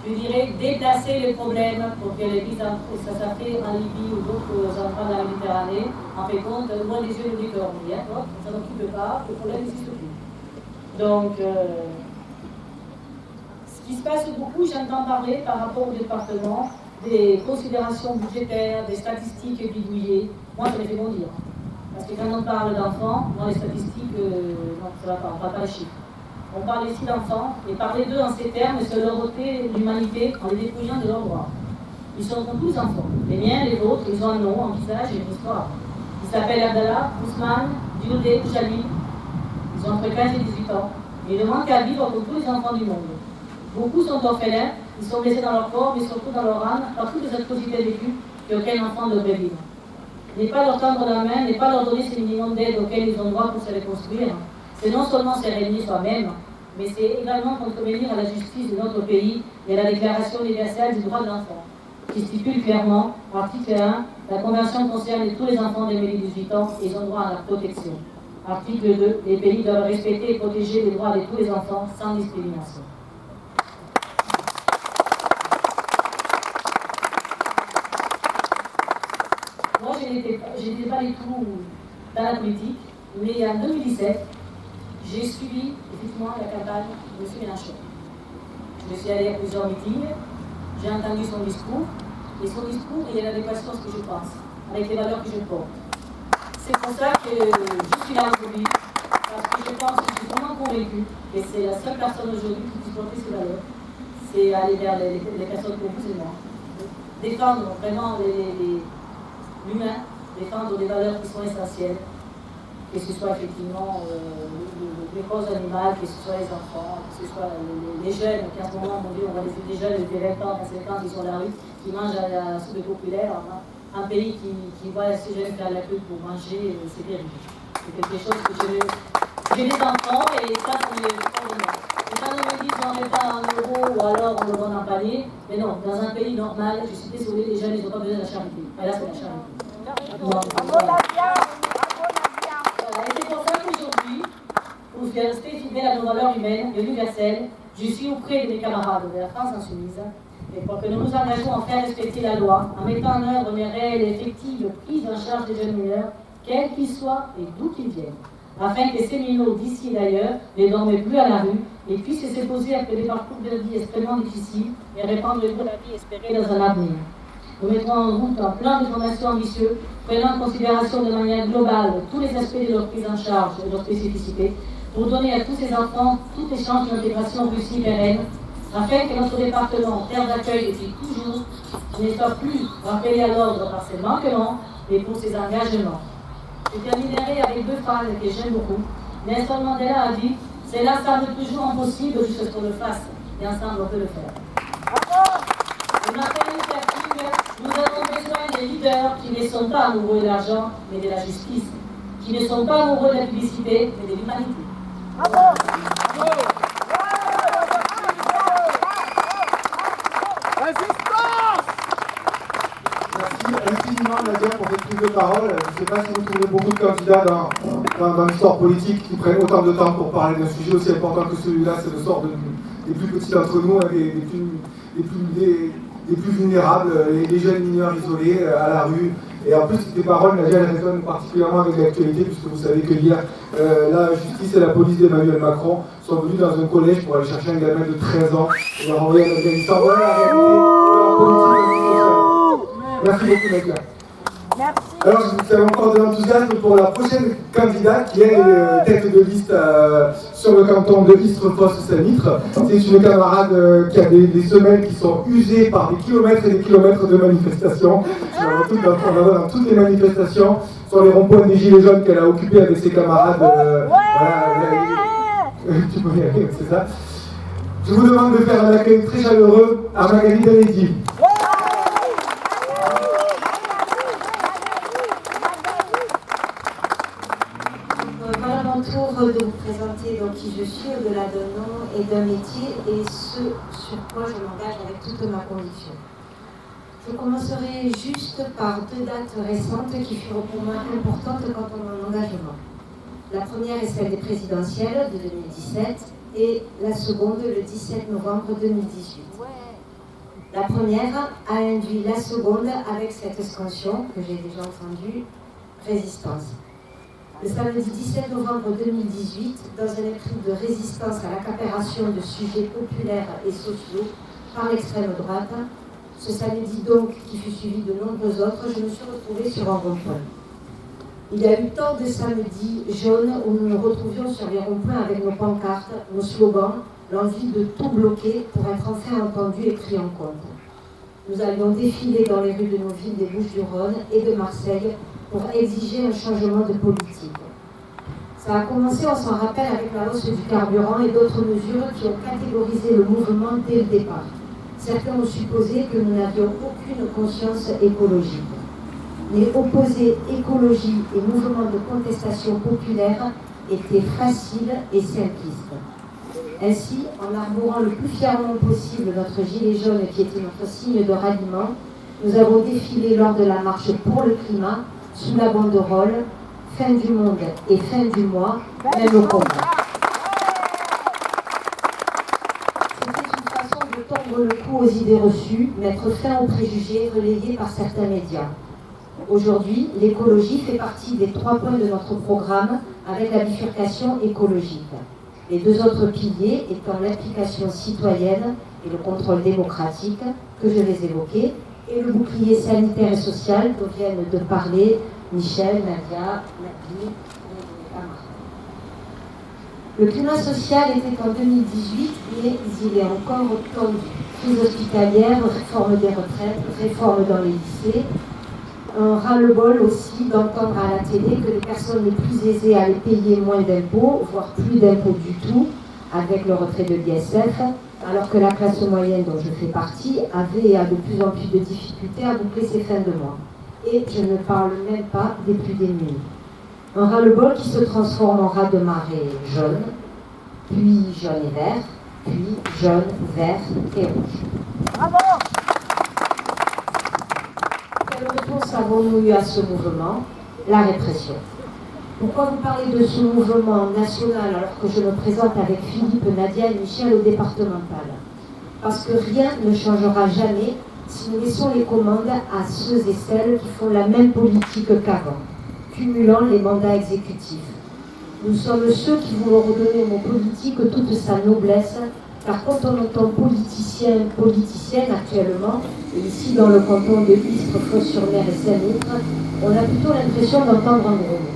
je dirais, déplacer les problèmes pour que les vies, ça fait en Libye ou d'autres endroits de la Méditerranée, en fait compte, loin des yeux du cœur, ça n'occupe pas, le problème n'existe plus. Donc, ce qui se passe beaucoup, j'entends parler par rapport au département, des considérations budgétaires, des statistiques bidouillées. Moi, ça me fait bondir. Parce que quand on parle d'enfants, dans les statistiques, non, ça va pas, on ne parle pas les chiffres. On parle ici d'enfants, et parler d'eux en ces termes, c'est leur ôter l'humanité en les dépouillant de leurs droits. Ils sont tous enfants. Les miens, les vôtres, ils ont un nom, un visage et une histoire. Ils s'appellent Abdallah, Ousmane, Dioudé, Jalil. Ils ont entre 15 et 18 ans. Et ils ne demandent qu'à vivre comme tous les enfants du monde. Beaucoup sont orphelins, ils sont blessés dans leur corps, mais surtout dans leur âme, par toutes les atrocités vécues qu'aucun enfant ne devrait vivre. N'est pas leur tendre la main, n'est pas leur donner ces minimums d'aide auxquels ils ont droit pour se reconstruire. C'est non seulement se régner soi-même, mais c'est également contrevenir à la justice de notre pays et à la Déclaration universelle des droits de l'enfant, qui stipule clairement, article 1, la Convention concerne tous les enfants de moins de 18 ans et ils ont droit à la protection. Article 2, les pays doivent respecter et protéger les droits de tous les enfants sans discrimination. Moi, je n'étais pas du tout dans la politique, mais en 2017, j'ai suivi effectivement la campagne de M. Mélenchon. Je suis allée à plusieurs meetings, j'ai entendu son discours, et son discours est en adéquation à ce que je pense, avec les valeurs que je porte. C'est pour ça que je suis là aujourd'hui, parce que je suis vraiment convaincue que c'est la seule personne aujourd'hui qui puisse porter ces valeurs, c'est aller vers les personnes comme vous et moi. Défendre vraiment l'humain, défendre des valeurs qui sont essentielles, que ce soit effectivement les causes animales, que ce soit les enfants, que ce soit les jeunes, qui en ce moment, mon Dieu, on voit des jeunes de 20 ans, 25 ans qui sont dans la rue, qui mangent à la soupe populaire. Un pays qui voit ces jeunes faire la queue pour manger, c'est terrible. C'est quelque chose que j'ai des enfants et ça me fait. Et quand on me dit j'en mets pas 1 euro ou alors on le donne en panier, mais non, dans un pays normal, je suis désolée, les jeunes, ils n'ont pas besoin de la charité. Et là, c'est la charité. Et c'est pour ça qu'aujourd'hui, pour rester fidèle à nos valeurs humaines et universelles, je suis auprès de mes camarades de la France Insoumise, et pour que nous nous engageons à faire respecter la loi, en mettant en œuvre une réelle et effective prise en charge des jeunes mineurs, quels qu'ils soient et d'où qu'ils viennent, afin que ces minots d'ici et d'ailleurs ne dorment plus à la rue et puissent se poser après des parcours de vie extrêmement difficiles et répandre le goût de la vie espérée dans un avenir. Nous mettrons en route un plan de formation ambitieux, prenant en considération de manière globale tous les aspects de leur prise en charge et de leur spécificité, pour donner à tous ces enfants toutes les chances d'intégration réussie pérenne, afin que notre département, terre d'accueil depuis toujours, ne soit plus rappelé à l'ordre par ses manquements, mais pour ses engagements. Je terminerai avec 2 phrases que j'aime beaucoup. Nelson Mandela a dit « Cela semble toujours impossible jusqu'à ce qu'on le fasse, et ensemble on peut le faire. » Je m'appelle Initiative, nous avons besoin des leaders qui ne sont pas amoureux de l'argent, mais de la justice, qui ne sont pas amoureux de la publicité, mais de l'humanité. Merci infiniment Nadia pour cette prise de parole. Je ne sais pas si vous trouvez beaucoup de candidats dans l'histoire politique qui prennent autant de temps pour parler d'un sujet aussi important que celui-là. C'est le sort des plus petits d'entre nous, des plus vulnérables, les jeunes mineurs isolés à la rue. Et en plus, ces paroles, Nadia, elles résonnent particulièrement avec l'actualité, puisque vous savez que hier, la justice et la police d'Emmanuel Macron sont venus dans un collège pour aller chercher un gamin de 13 ans et leur envoyer en Afghanistan. Voilà la réalité de la politique sociale. Merci beaucoup, Nadia. Merci. Alors, vous avez encore de l'enthousiasme pour la prochaine candidate qui est tête de liste sur le canton de Istres-Fosse-Saint-Mitre. C'est une camarade qui a des semaines qui sont usées par des kilomètres et des kilomètres de manifestations. On va voir dans toutes les manifestations, sur les ronds-points des Gilets jaunes qu'elle a occupés avec ses camarades. Tu peux y aller, c'est ça. Je vous demande de faire un accueil très chaleureux à Magali Danedi. De vous présenter donc qui je suis au-delà d'un nom et d'un métier et ce sur quoi je m'engage avec toute ma conviction. Je commencerai juste par 2 dates récentes qui furent pour moi importantes quant à mon engagement. La première est celle des présidentielles de 2017 et la seconde le 17 novembre 2018. La première a induit la seconde avec cette extension que j'ai déjà entendue, résistance. Le samedi 17 novembre 2018, dans un esprit de résistance à l'accapération de sujets populaires et sociaux par l'extrême droite, ce samedi donc, qui fut suivi de nombreux autres, je me suis retrouvée sur un rond-point. Il y a eu tant de samedis jaunes où nous nous retrouvions sur les ronds-points avec nos pancartes, nos slogans, l'envie de tout bloquer pour être enfin entendus et pris en compte. Nous allions défiler dans les rues de nos villes des Bouches-du-Rhône et de Marseille pour exiger un changement de politique. Ça a commencé, on s'en rappelle, avec la hausse du carburant et d'autres mesures qui ont catégorisé le mouvement dès le départ. Certains ont supposé que nous n'avions aucune conscience écologique. Mais opposer écologie et mouvement de contestation populaire était facile et simpliste. Ainsi, en arborant le plus fièrement possible notre gilet jaune qui était notre signe de ralliement, nous avons défilé lors de la marche pour le climat sous la banderole « Fin du monde et fin du mois, même au combat ». C'était une façon de tordre le cou aux idées reçues, mettre fin aux préjugés relayés par certains médias. Aujourd'hui, l'écologie fait partie des 3 points de notre programme avec la bifurcation écologique. Les 2 autres piliers étant l'implication citoyenne et le contrôle démocratique, que je vais évoquer, et le bouclier sanitaire et social dont viennent de parler Michel, Nadia, Nathalie et Amara. Le climat social était en 2018, mais il est encore tendu. Crise hospitalière, réforme des retraites, réforme dans les lycées, un ras-le-bol aussi d'entendre à la télé que les personnes les plus aisées allaient payer moins d'impôts, voire plus d'impôts du tout, avec le retrait de l'ISF, alors que la classe moyenne dont je fais partie avait et a de plus en plus de difficultés à boucler ses fins de mois. Et je ne parle même pas des plus démunis. Un ras-le-bol qui se transforme en raz de marée jaune, puis jaune et vert, puis jaune, vert et rouge. Bravo! Quelle réponse avons-nous eu à ce mouvement? La répression. Pourquoi vous parlez de ce mouvement national alors que je me présente avec Philippe, Nadia et Michel au départemental? Parce que rien ne changera jamais si nous laissons les commandes à ceux et celles qui font la même politique qu'avant, cumulant les mandats exécutifs. Nous sommes ceux qui voulons redonner au mot politique toute sa noblesse, car quand on entend politicien, politicienne actuellement, et ici dans le canton de Istres, Fos-sur-Mer et Saint-Litre, on a plutôt l'impression d'entendre un gros mot.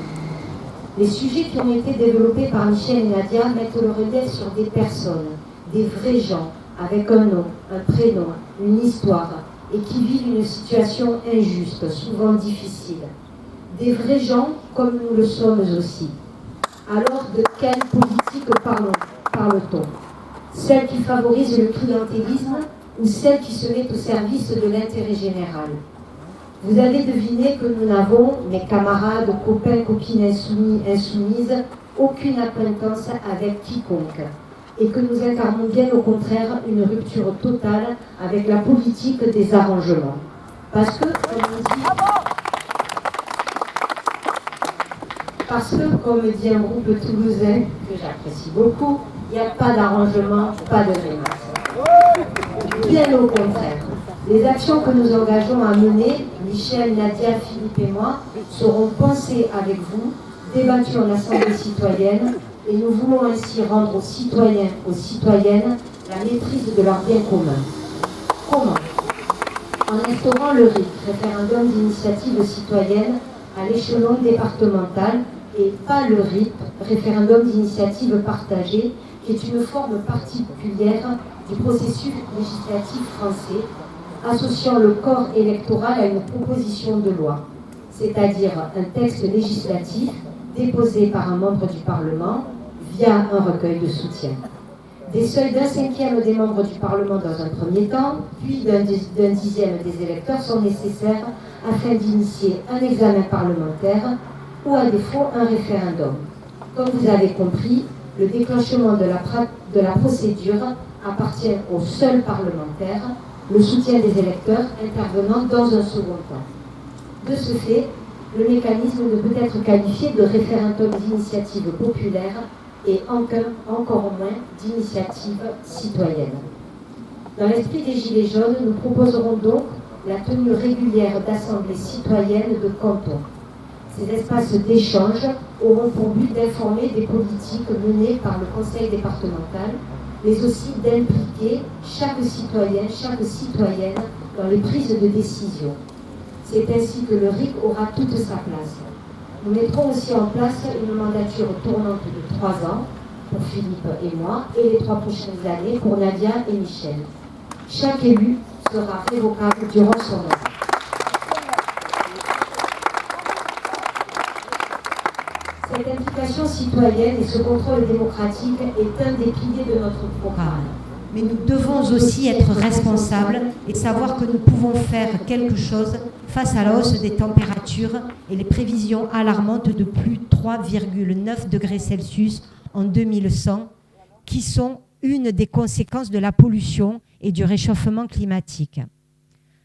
Les sujets qui ont été développés par Michel et Nadia mettent le relief sur des personnes, des vrais gens, avec un nom, un prénom, une histoire, et qui vivent une situation injuste, souvent difficile. Des vrais gens comme nous le sommes aussi. Alors de quelle politique parle-t-on? Celle qui favorise le clientélisme ou celle qui se met au service de l'intérêt général? Vous avez deviné que nous n'avons, mes camarades, copains, copines insoumis, insoumises, aucune acquaintance avec quiconque. Et que nous incarnons bien au contraire une rupture totale avec la politique des arrangements. Parce que, comme dit un groupe toulousain, que j'apprécie beaucoup, il n'y a pas d'arrangement, pas de grimace. Bien au contraire. Les actions que nous engageons à mener, Michel, Nadia, Philippe et moi, seront pensées avec vous, débattues en assemblée citoyenne, et nous voulons ainsi rendre aux citoyens, aux citoyennes, la maîtrise de leurs biens communs. Comment? En instaurant le RIC, référendum d'initiative citoyenne, à l'échelon départemental, et pas le RIP, référendum d'initiative partagée, qui est une forme particulière du processus législatif français, associant le corps électoral à une proposition de loi, c'est-à-dire un texte législatif déposé par un membre du Parlement via un recueil de soutien. Des seuils d'1/5 des membres du Parlement dans un premier temps, puis d'un 10e des électeurs sont nécessaires afin d'initier un examen parlementaire ou à défaut un référendum. Comme vous avez compris, le déclenchement de la procédure appartient aux seuls parlementaires, le soutien des électeurs intervenant dans un second temps. De ce fait, le mécanisme ne peut être qualifié de référendum d'initiative populaire et encore moins d'initiative citoyenne. Dans l'esprit des Gilets jaunes, nous proposerons donc la tenue régulière d'assemblées citoyennes de cantons. Ces espaces d'échange auront pour but d'informer des politiques menées par le conseil départemental, mais aussi d'impliquer chaque citoyen, chaque citoyenne dans les prises de décision. C'est ainsi que le RIC aura toute sa place. Nous mettrons aussi en place une mandature tournante de 3 ans pour Philippe et moi, et les 3 prochaines années pour Nadia et Michel. Chaque élu sera révocable durant son mandat. Cette implication citoyenne et ce contrôle démocratique est un des piliers de notre programme. Mais nous devons aussi être responsables et savoir que nous pouvons faire quelque chose face à la hausse des températures et les prévisions alarmantes de plus 3,9 degrés Celsius en 2100, qui sont une des conséquences de la pollution et du réchauffement climatique.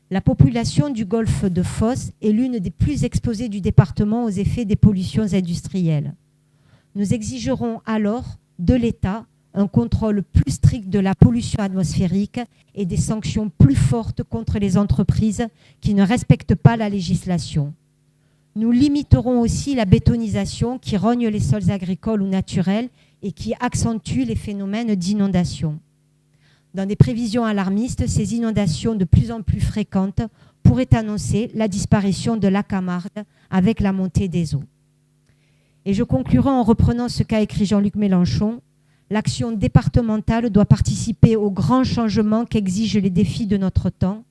La population du golfe de Fos est l'une des plus exposées du département aux effets des pollutions industrielles. Nous exigerons alors de l'État un contrôle plus strict de la pollution atmosphérique et des sanctions plus fortes contre les entreprises qui ne respectent pas la législation. Nous limiterons aussi la bétonisation qui rogne les sols agricoles ou naturels et qui accentue les phénomènes d'inondation. Dans des prévisions alarmistes, ces inondations de plus en plus fréquentes pourraient annoncer la disparition de la Camargue avec la montée des eaux. Et je conclurai en reprenant ce qu'a écrit Jean-Luc Mélenchon. L'action départementale doit participer aux grands changements qu'exigent les défis de notre temps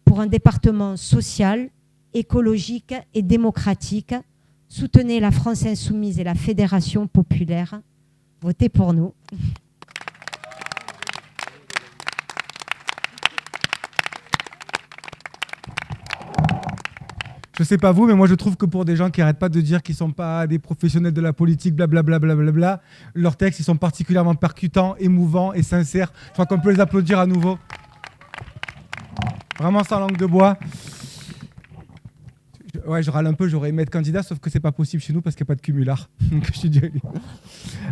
pour un département social, écologique et démocratique. Soutenez la France Insoumise et la Fédération populaire. Votez pour nous. Je sais pas vous, mais moi je trouve que pour des gens qui n'arrêtent pas de dire qu'ils sont pas des professionnels de la politique, blablabla, blablabla, leurs textes ils sont particulièrement percutants, émouvants et sincères. Je crois qu'on peut les applaudir à nouveau. Vraiment sans langue de bois. Ouais, je râle un peu, j'aurais aimé être candidat, sauf que c'est pas possible chez nous parce qu'il n'y a pas de cumulard.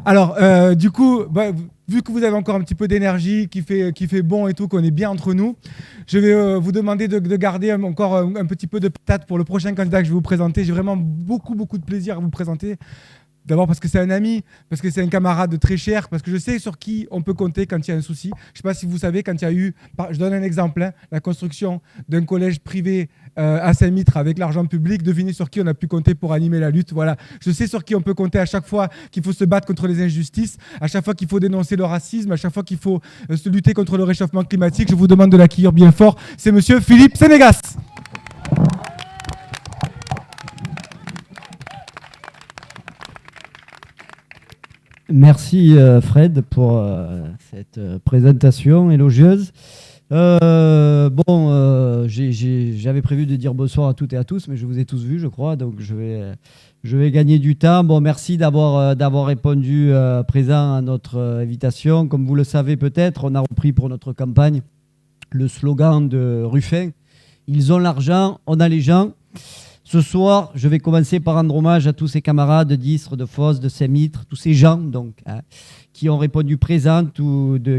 Alors, du coup, vu que vous avez encore un petit peu d'énergie, qui fait bon et tout, qu'on est bien entre nous, je vais vous demander de garder encore un petit peu de patate pour le prochain candidat que je vais vous présenter. J'ai vraiment beaucoup de plaisir à vous présenter. D'abord parce que c'est un ami, parce que c'est un camarade très cher, parce que je sais sur qui on peut compter quand il y a un souci. Je ne sais pas si vous savez, quand il y a eu, je donne un exemple, hein, la construction d'un collège privé à Saint-Mitre avec l'argent public, devinez sur qui on a pu compter pour animer la lutte. Voilà. Je sais sur qui on peut compter à chaque fois qu'il faut se battre contre les injustices, à chaque fois qu'il faut dénoncer le racisme, à chaque fois qu'il faut se lutter contre le réchauffement climatique. Je vous demande de l'accueillir bien fort. C'est monsieur Philippe Sénégas. Merci Fred pour cette présentation élogieuse. J'avais prévu de dire bonsoir à toutes et à tous, mais je vous ai tous vus, je crois, donc je vais gagner du temps. Bon, merci d'avoir répondu présent à notre invitation. Comme vous le savez peut-être, on a repris pour notre campagne le slogan de Ruffin. Ils ont l'argent, on a les gens. Ce soir, je vais commencer par rendre hommage à tous ces camarades d'Istres, de Fos, de Saint-Mitre, tous ces gens donc, qui ont répondu présents,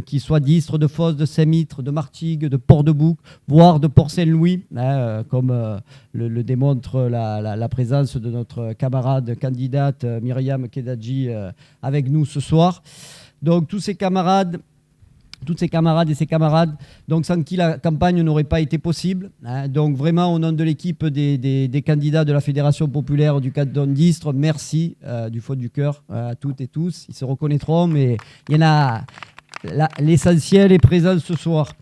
qui soient d'Istres, de Fos, de Saint-Mitre, de Martigues, de Port-de-Bouc, voire de Port-Saint-Louis, comme le démontre la présence de notre camarade candidate Myriam Kedadji avec nous ce soir. Donc tous ces camarades, toutes ces camarades et ces camarades, donc sans qui la campagne n'aurait pas été possible. Donc vraiment, au nom de l'équipe des candidats de la Fédération populaire du canton d'Istres, merci du fond du cœur à toutes et tous. Ils se reconnaîtront, mais il y en a l'essentiel est présent ce soir.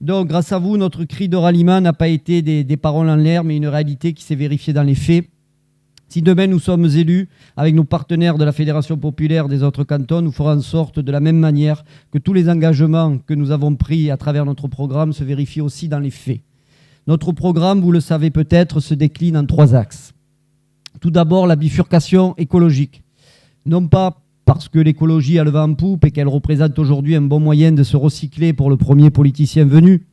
Donc grâce à vous, notre cri de ralliement n'a pas été des paroles en l'air, mais une réalité qui s'est vérifiée dans les faits. Si demain nous sommes élus, avec nos partenaires de la Fédération populaire des autres cantons, nous ferons en sorte, de la même manière, que tous les engagements que nous avons pris à travers notre programme se vérifient aussi dans les faits. Notre programme, vous le savez peut-être, se décline en 3 axes. Tout d'abord, la bifurcation écologique. Non pas parce que l'écologie a le vent en poupe et qu'elle représente aujourd'hui un bon moyen de se recycler pour le premier politicien venu.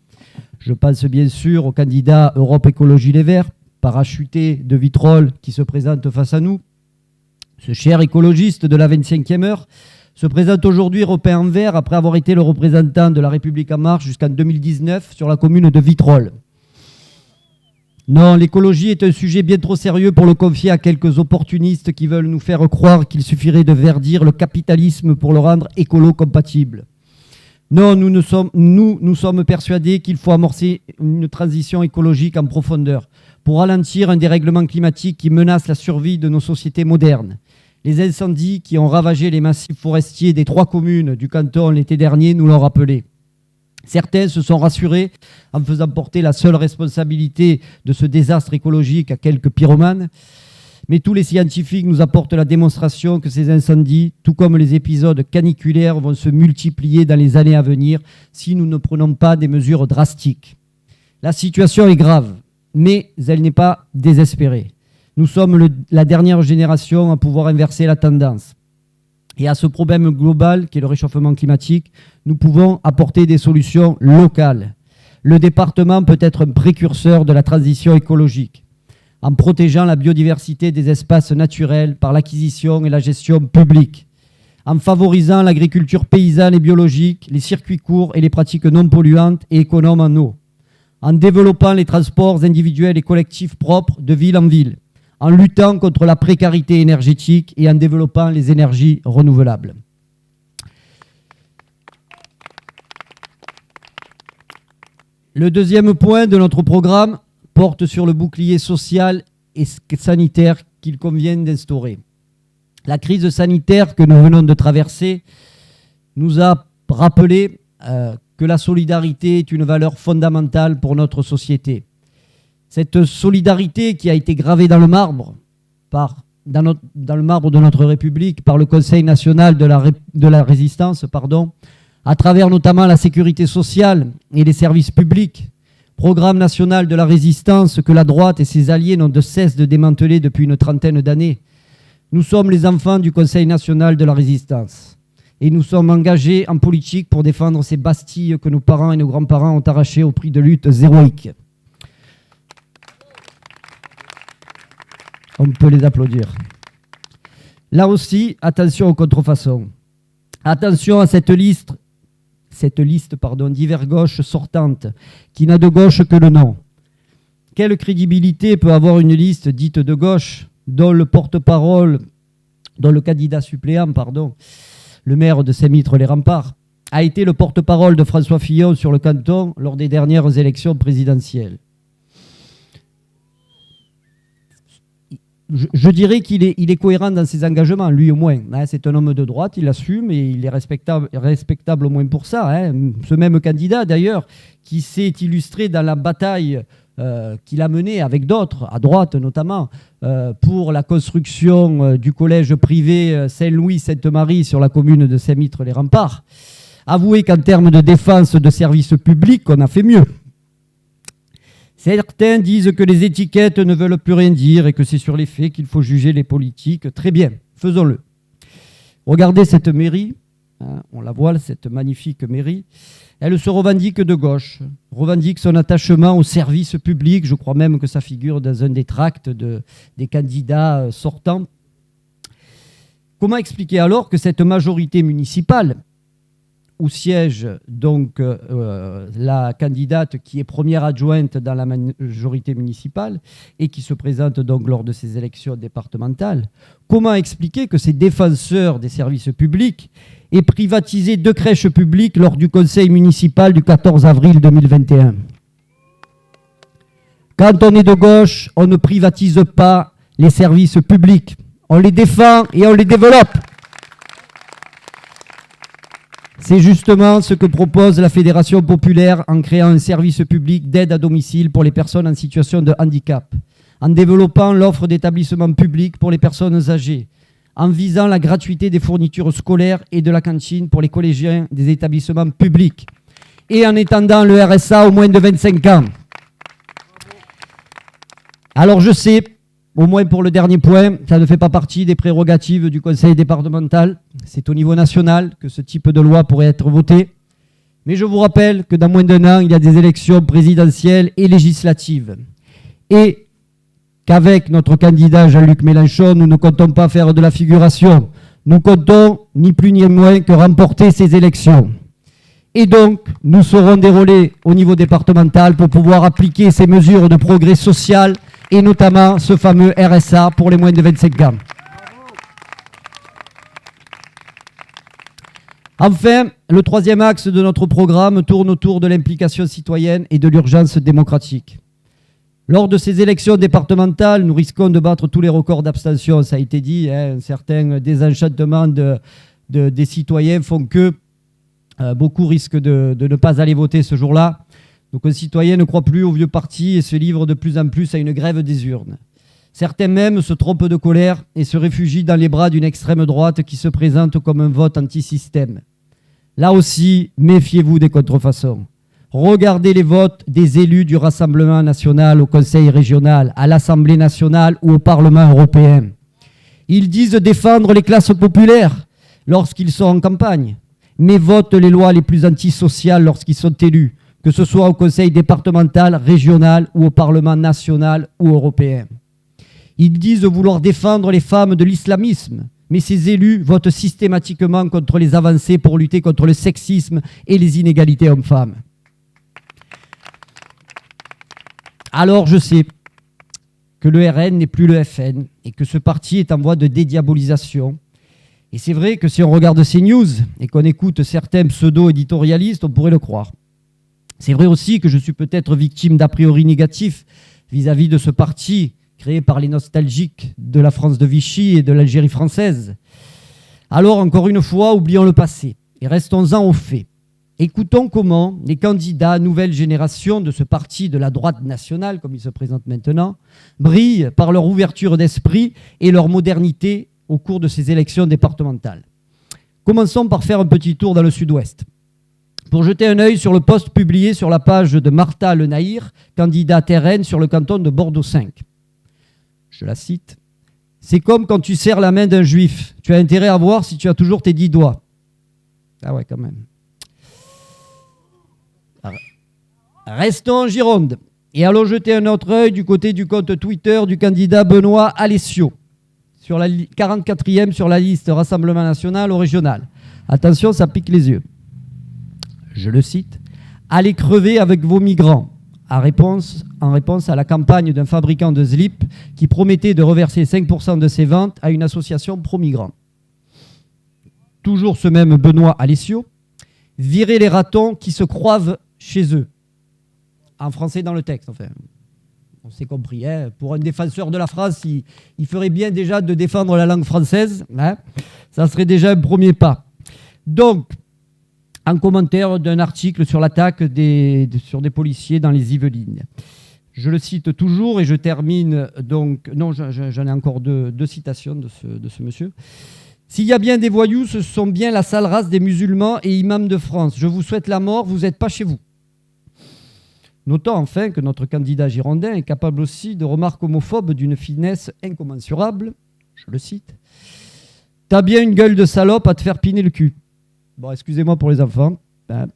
Je pense bien sûr au candidat Europe Écologie Les Verts, parachuté de Vitrolles qui se présente face à nous. Ce cher écologiste de la 25e heure se présente aujourd'hui repeint en vert après avoir été le représentant de La République En Marche jusqu'en 2019 sur la commune de Vitrolles. Non, l'écologie est un sujet bien trop sérieux pour le confier à quelques opportunistes qui veulent nous faire croire qu'il suffirait de verdir le capitalisme pour le rendre écolo-compatible. Non, nous sommes persuadés qu'il faut amorcer une transition écologique en profondeur. pour ralentir un dérèglement climatique qui menace la survie de nos sociétés modernes. Les incendies qui ont ravagé les massifs forestiers des 3 communes du canton l'été dernier nous l'ont rappelé. Certains se sont rassurés en faisant porter la seule responsabilité de ce désastre écologique à quelques pyromanes, mais tous les scientifiques nous apportent la démonstration que ces incendies, tout comme les épisodes caniculaires, vont se multiplier dans les années à venir si nous ne prenons pas des mesures drastiques. La situation est grave, mais elle n'est pas désespérée. Nous sommes la dernière génération à pouvoir inverser la tendance. Et à ce problème global qui est le réchauffement climatique, nous pouvons apporter des solutions locales. Le département peut être un précurseur de la transition écologique en protégeant la biodiversité des espaces naturels par l'acquisition et la gestion publique, en favorisant l'agriculture paysanne et biologique, les circuits courts et les pratiques non polluantes et économes en eau, en développant les transports individuels et collectifs propres de ville en ville, en luttant contre la précarité énergétique et en développant les énergies renouvelables. Le deuxième point de notre programme porte sur le bouclier social et sanitaire qu'il convient d'instaurer. La crise sanitaire que nous venons de traverser nous a rappelé que la solidarité est une valeur fondamentale pour notre société. Cette solidarité qui a été gravée dans le marbre, dans le marbre de notre République par le Conseil national de la résistance, à travers notamment la sécurité sociale et les services publics, programme national de la résistance que la droite et ses alliés n'ont de cesse de démanteler depuis une trentaine d'années. Nous sommes les enfants du Conseil national de la résistance et nous sommes engagés en politique pour défendre ces bastilles que nos parents et nos grands-parents ont arrachées au prix de luttes héroïques. On peut les applaudir. Là aussi, attention aux contrefaçons. Attention à cette liste d'hiver gauche sortante, qui n'a de gauche que le nom. Quelle crédibilité peut avoir une liste dite de gauche, dont le candidat suppléant, le maire de Saint-Mitre-les-Remparts, a été le porte-parole de François Fillon sur le canton lors des dernières élections présidentielles? Je dirais qu'il est cohérent dans ses engagements, lui au moins. C'est un homme de droite, il assume et il est respectable au moins pour ça. Ce même candidat, d'ailleurs, qui s'est illustré dans la bataille qu'il a menée avec d'autres, à droite notamment, pour la construction du collège privé Saint-Louis-Sainte-Marie sur la commune de Saint-Mitre-les-Remparts, avouez qu'en termes de défense de services publics, on a fait mieux. Certains disent que les étiquettes ne veulent plus rien dire et que c'est sur les faits qu'il faut juger les politiques. Très bien, faisons-le. Regardez cette mairie, on la voit, cette magnifique mairie. Elle se revendique de gauche, revendique son attachement au service public. Je crois même que ça figure dans un des tracts des candidats sortants. Comment expliquer alors que cette majorité municipale, où siège donc la candidate qui est première adjointe dans la majorité municipale et qui se présente donc lors de ces élections départementales, comment expliquer que ces défenseurs des services publics aient privatisé 2 crèches publiques lors du conseil municipal du 14 avril 2021 ? Quand on est de gauche, on ne privatise pas les services publics. On les défend et on les développe. C'est justement ce que propose la Fédération populaire en créant un service public d'aide à domicile pour les personnes en situation de handicap, en développant l'offre d'établissements publics pour les personnes âgées, en visant la gratuité des fournitures scolaires et de la cantine pour les collégiens des établissements publics, et en étendant le RSA aux moins de 25 ans. Alors je sais, au moins pour le dernier point, ça ne fait pas partie des prérogatives du conseil départemental. C'est au niveau national que ce type de loi pourrait être voté. Mais je vous rappelle que dans moins d'1 an, il y a des élections présidentielles et législatives. Et qu'avec notre candidat Jean-Luc Mélenchon, nous ne comptons pas faire de la figuration. Nous comptons ni plus ni moins que remporter ces élections. Et donc, nous serons des relais au niveau départemental pour pouvoir appliquer ces mesures de progrès social et notamment ce fameux RSA pour les moins de 25 ans. Enfin, le 3e axe de notre programme tourne autour de l'implication citoyenne et de l'urgence démocratique. Lors de ces élections départementales, nous risquons de battre tous les records d'abstention, ça a été dit, hein, un certain désenchantement des citoyens font que beaucoup risquent de ne pas aller voter ce jour-là. Nos concitoyens ne croient plus aux vieux partis et se livrent de plus en plus à une grève des urnes. Certains même se trompent de colère et se réfugient dans les bras d'une extrême droite qui se présente comme un vote anti-système. Là aussi, méfiez-vous des contrefaçons. Regardez les votes des élus du Rassemblement national au Conseil régional, à l'Assemblée nationale ou au Parlement européen. Ils disent défendre les classes populaires lorsqu'ils sont en campagne, mais votent les lois les plus antisociales lorsqu'ils sont élus, que ce soit au Conseil départemental, régional ou au Parlement national ou européen. Ils disent vouloir défendre les femmes de l'islamisme, mais ces élus votent systématiquement contre les avancées pour lutter contre le sexisme et les inégalités hommes-femmes. Alors je sais que le RN n'est plus le FN et que ce parti est en voie de dédiabolisation. Et c'est vrai que si on regarde ces news et qu'on écoute certains pseudo-éditorialistes, on pourrait le croire. C'est vrai aussi que je suis peut-être victime d'a priori négatifs vis-à-vis de ce parti créé par les nostalgiques de la France de Vichy et de l'Algérie française. Alors encore une fois, oublions le passé et restons-en aux faits. Écoutons comment les candidats nouvelle génération de ce parti de la droite nationale, comme il se présente maintenant, brillent par leur ouverture d'esprit et leur modernité au cours de ces élections départementales. Commençons par faire un petit tour dans le sud-ouest. Pour jeter un œil sur le post publié sur la page de Martha Le Nahir, candidate RN sur le canton de Bordeaux 5. Je la cite. « C'est comme quand tu serres la main d'un juif. Tu as intérêt à voir si tu as toujours tes 10 doigts. » Ah ouais, quand même. Restons en Gironde et allons jeter un autre œil du côté du compte Twitter du candidat Benoît Alessio, sur la 44e sur la liste Rassemblement national au régional. Attention, ça pique les yeux. Je le cite. « Allez crever avec vos migrants », en réponse à la campagne d'un fabricant de slip qui promettait de reverser 5% de ses ventes à une association pro-migrants. Toujours ce même Benoît Alessio, « Virer les ratons qui se croivent chez eux ». En français dans le texte, enfin. On s'est compris, hein. Pour un défenseur de la France, il ferait bien déjà de défendre la langue française. Hein. Ça serait déjà un premier pas. Donc, en commentaire d'un article sur l'attaque sur des policiers dans les Yvelines. Je le cite toujours et je termine donc... Non, j'en ai encore deux citations de ce monsieur. « S'il y a bien des voyous, ce sont bien la sale race des musulmans et imams de France. Je vous souhaite la mort, vous n'êtes pas chez vous. » Notons enfin que notre candidat girondin est capable aussi de remarques homophobes d'une finesse incommensurable. Je le cite. « T'as bien une gueule de salope à te faire piner le cul. » Bon, excusez-moi pour les enfants. Hein.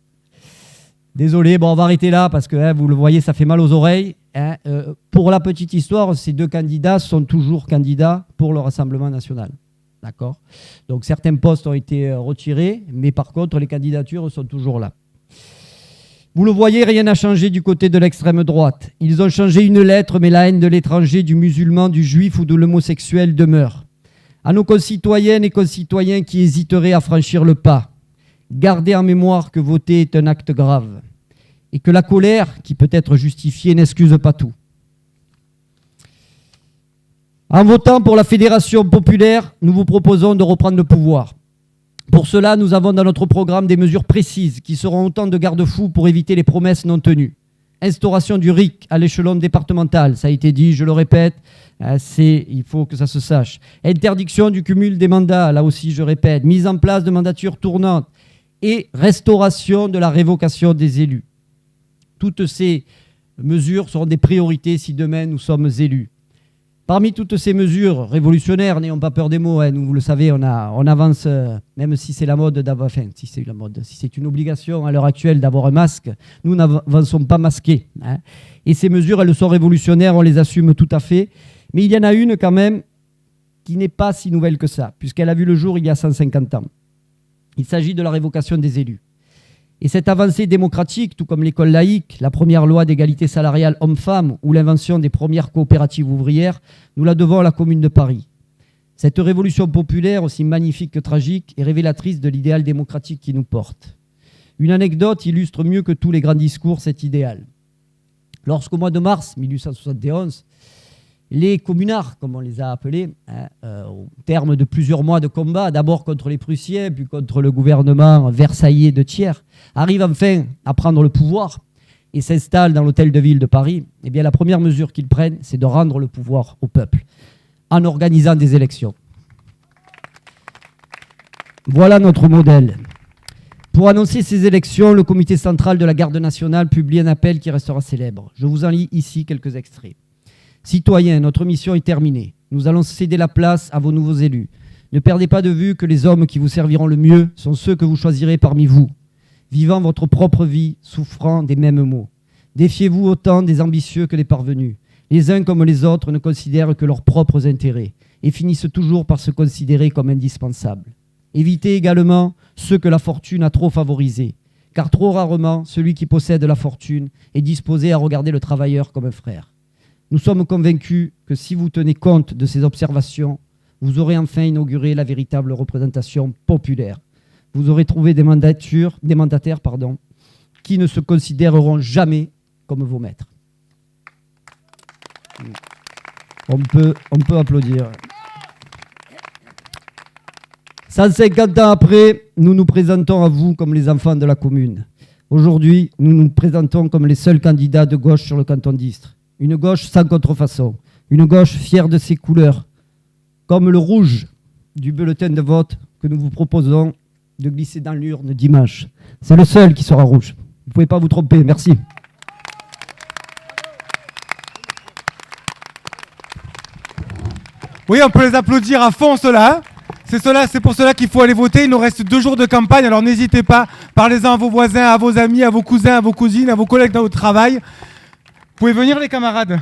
Désolé, bon, on va arrêter là parce que hein, vous le voyez, ça fait mal aux oreilles. Hein. Pour la petite histoire, ces deux candidats sont toujours candidats pour le Rassemblement national. D'accord ? Donc certains postes ont été retirés, mais par contre, les candidatures sont toujours là. Vous le voyez, rien n'a changé du côté de l'extrême droite. Ils ont changé une lettre, mais la haine de l'étranger, du musulman, du juif ou de l'homosexuel demeure. À nos concitoyennes et concitoyens qui hésiteraient à franchir le pas, gardez en mémoire que voter est un acte grave et que la colère, qui peut être justifiée, n'excuse pas tout. En votant pour la Fédération populaire, nous vous proposons de reprendre le pouvoir. Pour cela, nous avons dans notre programme des mesures précises qui seront autant de garde-fous pour éviter les promesses non tenues. Instauration du RIC à l'échelon départemental, ça a été dit, je le répète, il faut que ça se sache. Interdiction du cumul des mandats, là aussi je répète. Mise en place de mandatures tournantes et restauration de la révocation des élus. Toutes ces mesures seront des priorités si demain nous sommes élus. Parmi toutes ces mesures révolutionnaires, n'ayons pas peur des mots, hein, nous, vous le savez, on avance, même si c'est la mode d'avoir, enfin, si c'est une obligation à l'heure actuelle d'avoir un masque, nous n'avançons pas masqués. Hein. Et ces mesures, elles sont révolutionnaires, on les assume tout à fait. Mais il y en a une quand même qui n'est pas si nouvelle que ça, puisqu'elle a vu le jour il y a 150 ans. Il s'agit de la révocation des élus. Et cette avancée démocratique, tout comme l'école laïque, la première loi d'égalité salariale homme-femme ou l'invention des premières coopératives ouvrières, nous la devons à la Commune de Paris. Cette révolution populaire, aussi magnifique que tragique, est révélatrice de l'idéal démocratique qui nous porte. Une anecdote illustre mieux que tous les grands discours cet idéal. Lorsqu'au mois de mars 1871, les communards, comme on les a appelés, au terme de plusieurs mois de combat, d'abord contre les Prussiens, puis contre le gouvernement versaillais de Thiers, arrivent enfin à prendre le pouvoir et s'installent dans l'hôtel de ville de Paris, eh bien la première mesure qu'ils prennent, c'est de rendre le pouvoir au peuple, en organisant des élections. Voilà notre modèle. Pour annoncer ces élections, le comité central de la Garde nationale publie un appel qui restera célèbre. Je vous en lis ici quelques extraits. Citoyens, notre mission est terminée. Nous allons céder la place à vos nouveaux élus. Ne perdez pas de vue que les hommes qui vous serviront le mieux sont ceux que vous choisirez parmi vous, vivant votre propre vie, souffrant des mêmes maux. Défiez-vous autant des ambitieux que des parvenus. Les uns comme les autres ne considèrent que leurs propres intérêts et finissent toujours par se considérer comme indispensables. Évitez également ceux que la fortune a trop favorisés, car trop rarement, celui qui possède la fortune est disposé à regarder le travailleur comme un frère. Nous sommes convaincus que si vous tenez compte de ces observations, vous aurez enfin inauguré la véritable représentation populaire. Vous aurez trouvé des mandataires qui ne se considéreront jamais comme vos maîtres. On peut applaudir. 150 ans après, nous nous présentons à vous comme les enfants de la commune. Aujourd'hui, nous nous présentons comme les seuls candidats de gauche sur le canton d'Istres. Une gauche sans contrefaçon, une gauche fière de ses couleurs, comme le rouge du bulletin de vote que nous vous proposons de glisser dans l'urne dimanche. C'est le seul qui sera rouge. Vous ne pouvez pas vous tromper. Merci. Oui, on peut les applaudir à fond, ceux-là. C'est pour cela qu'il faut aller voter. Il nous reste 2 jours de campagne, alors n'hésitez pas. Parlez-en à vos voisins, à vos amis, à vos cousins, à vos cousines, à vos collègues dans votre travail. Vous pouvez venir, les camarades.